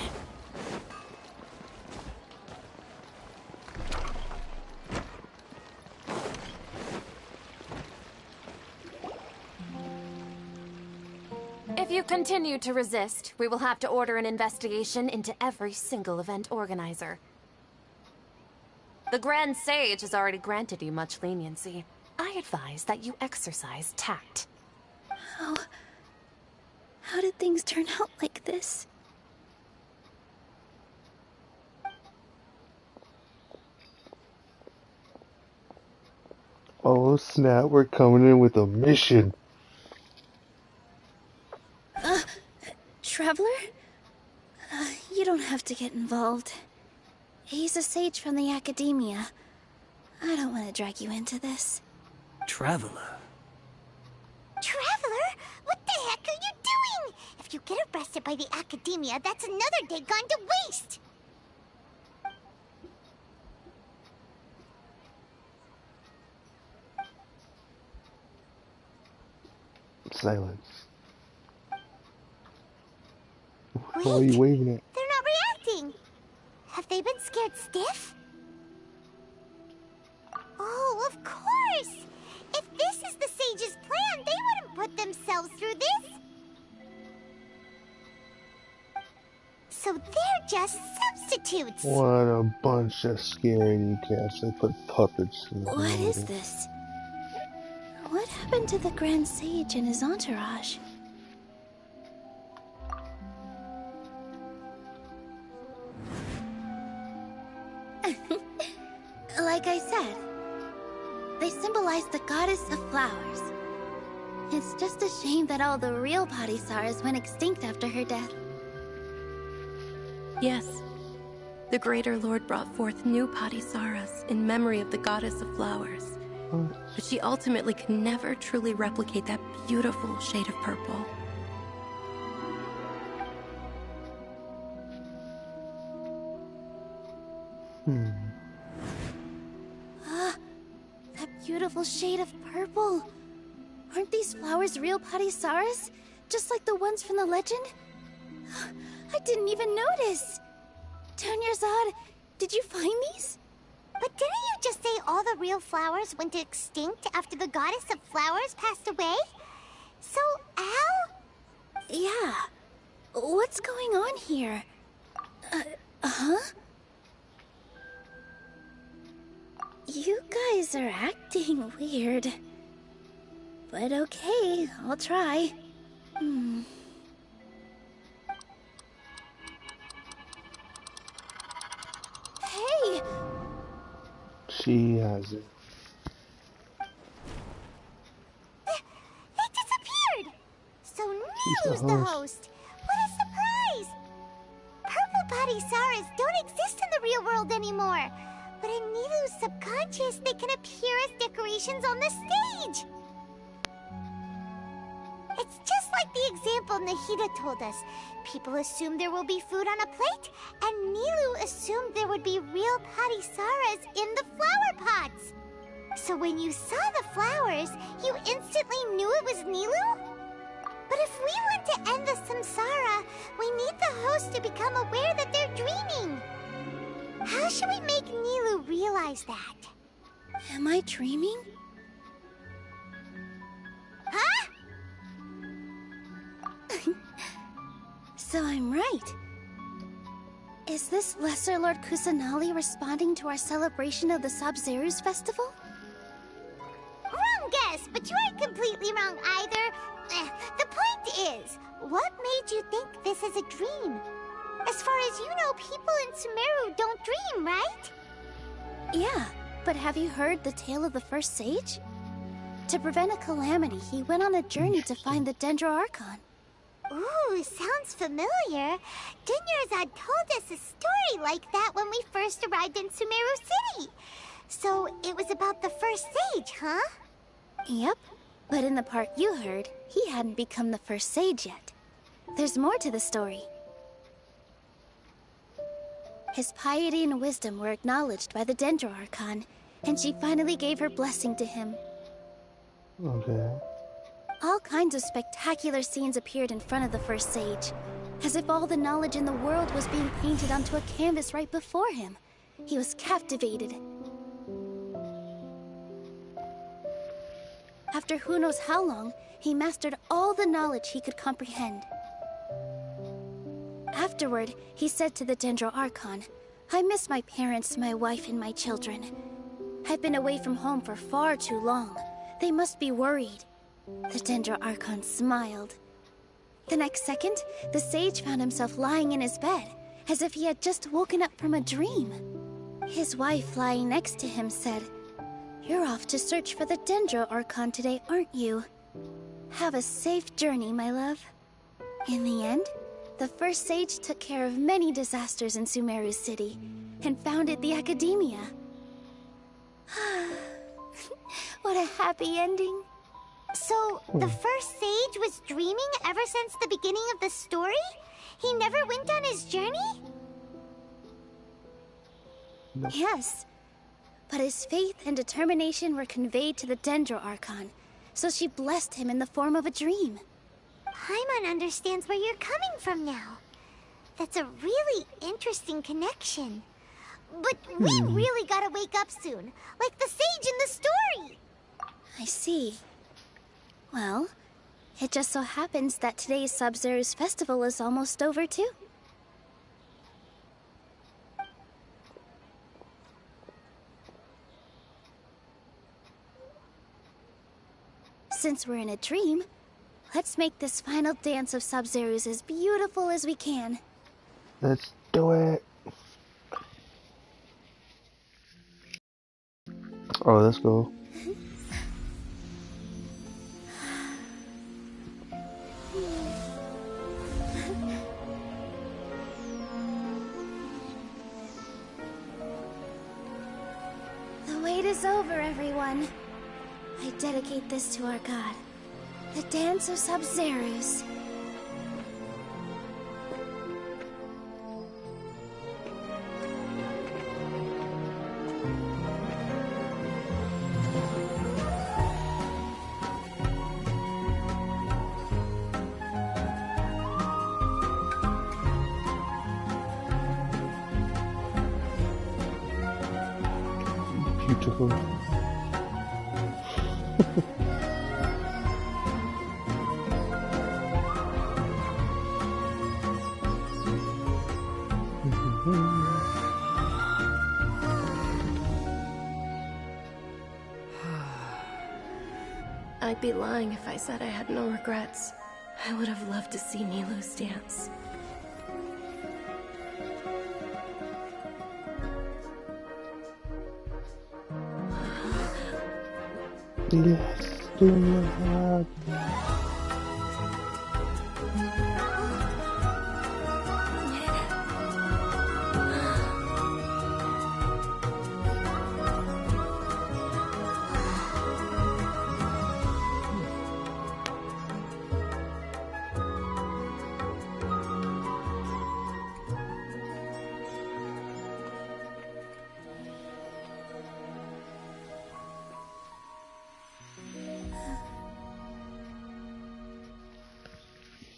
If you continue to resist, we will have to order an investigation into every single event organizer. The Grand Sage has already granted you much leniency. I advise that you exercise tact. How did things turn out like this? Oh snap, we're coming in with a mission. Traveler? You don't have to get involved. He's a sage from the academia. I don't want to drag you into this. Traveler? Traveler? What the heck are you doing? If you get arrested by the academia, that's another day gone to waste. Silence. Wait, Why are you waving it? They're not reacting. Have they been scared stiff? Oh, of course! If this is the sage's plan, they wouldn't put themselves through this. So they're just substitutes. What a bunch of scaredy cats. They put puppets in the What is this? What happened to the Grand Sage and his entourage? Like I said, they symbolize the goddess of flowers. It's just a shame that all the real Padisaras went extinct after her death. Yes. The Greater Lord brought forth new Padisaras in memory of the goddess of flowers. But she ultimately could never truly replicate that beautiful shade of purple. That beautiful shade of purple. Aren't these flowers real Padisaras? Just like the ones from the legend? I didn't even notice. Dunyarzad, did you find these? But didn't you just say all the real flowers went extinct after the goddess of flowers passed away? So, Al? Yeah. What's going on here? Huh? You guys are acting weird. But okay, I'll try. Hey! She has it. They disappeared! So Nilu's the host. What a surprise! Purple Padisaras don't exist in the real world anymore. But in Nilu's subconscious, they can appear as decorations on the stage. It's just like the example Nahida told us. People assumed there will be food on a plate, and Nilu assumed there would be real Padisaras in the flower pots. So when you saw the flowers, you instantly knew it was Nilu? But if we want to end the samsara, we need the host to become aware that they're dreaming. How should we make Nilu realize that? Am I dreaming? Huh? So I'm right. Is this Lesser Lord Kusanali responding to our celebration of the Sabzeruz festival? Wrong guess, but you aren't completely wrong either. The point is, what made you think this is a dream? As far as you know, people in Sumeru don't dream, right? Yeah, but have you heard the tale of the first sage? To prevent a calamity, he went on a journey to find the Dendro Archon. Ooh, sounds familiar. Dunyarzad told us a story like that when we first arrived in Sumeru City. So it was about the first sage, huh? Yep, but in the part you heard, he hadn't become the first sage yet. There's more to the story. His piety and wisdom were acknowledged by the Dendro Archon, and she finally gave her blessing to him. Okay. All kinds of spectacular scenes appeared in front of the first sage. as if all the knowledge in the world was being painted onto a canvas right before him. He was captivated. After who knows how long, he mastered all the knowledge he could comprehend. Afterward, he said to the Dendro Archon, "I miss my parents, my wife, and my children. I've been away from home for far too long. They must be worried." The Dendro Archon smiled. The next second, the sage found himself lying in his bed, as if he had just woken up from a dream. His wife, lying next to him, said, "You're off to search for the Dendro Archon today, aren't you? Have a safe journey, my love." In the end, the first sage took care of many disasters in Sumeru City, and founded the Academia. What a happy ending. So, the first sage was dreaming ever since the beginning of the story? He never went on his journey? No. Yes, but his faith and determination were conveyed to the Dendro Archon, so she blessed him in the form of a dream. Paimon understands where you're coming from now. That's a really interesting connection. But we really gotta wake up soon, like the sage in the story. I see. Well, it just so happens that today's Sub-Zero's festival is almost over too. Since we're in a dream, let's make this final dance of Sub-Zero's as beautiful as we can. Let's do it. Oh, let's go. The wait is over, everyone. I dedicate this to our god, the dance of Sub-Zero's. Beautiful. I'd be lying if I said I had no regrets. I would have loved to see Nilou's dance. Yes, do you have?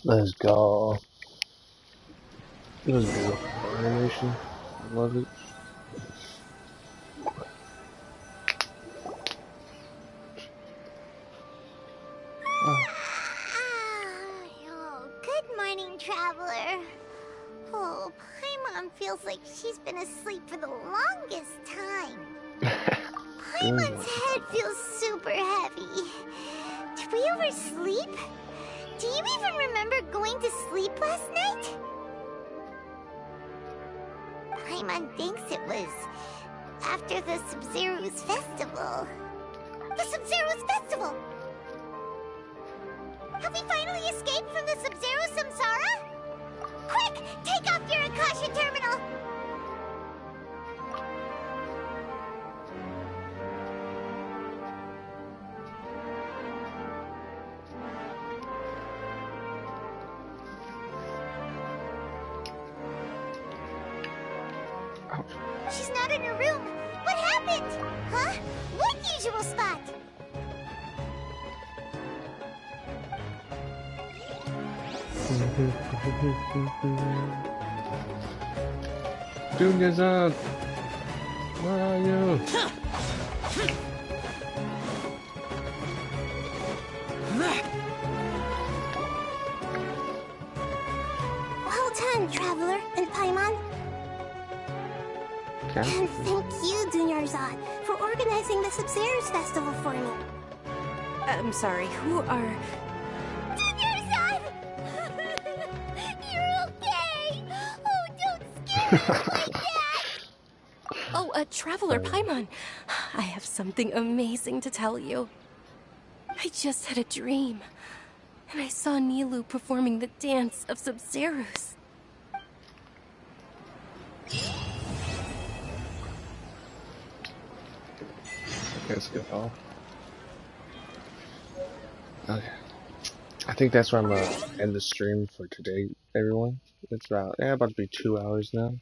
Let's go. This is beautiful animation. I love it. Oh, good morning, traveler. Oh, Paimon feels like she's been asleep for the longest time. Paimon's head feels super heavy. Did we oversleep? Do you even remember going to sleep last night? Paimon thinks it was after the Sub-Zero's festival. The Sub-Zero's festival! Have we finally escaped from the Sub-Zero Samsara? Quick! Take off your Akasha terminal! She's not in her room. What happened? Huh? What usual spot? Junior-san, where are you? Well done, Traveler and Paimon. Okay. And thank you, Junior-san, for organizing the Sub-Zero's festival for me. I'm sorry, who are... Junior-san! You're okay! Oh, don't scare us like that! Oh, Traveler Paimon. I have something amazing to tell you. I just had a dream, and I saw Nilou performing the dance of Sub-Zero's. Let's go off. Okay. I think that's where I'm gonna end the stream for today, everyone. It's about to be 2 hours now.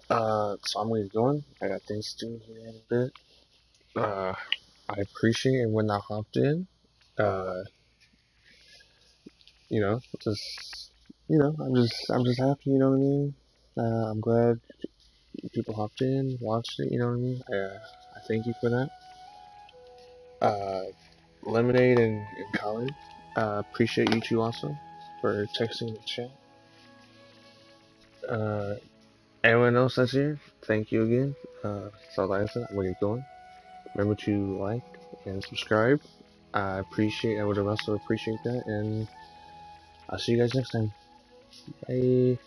So I'm gonna get going. I got things to do here in a bit. I appreciate it when I hopped in. You know, I'm just happy. You know what I mean? I'm glad people hopped in, watched it. You know what I mean? I thank you for that. Lemonade and Colin, appreciate you two also for texting the chat. Everyone else that's here, thank you again. So like I said, I'm gonna get going. Remember to like and subscribe. I would also appreciate that, and I'll see you guys next time. Bye.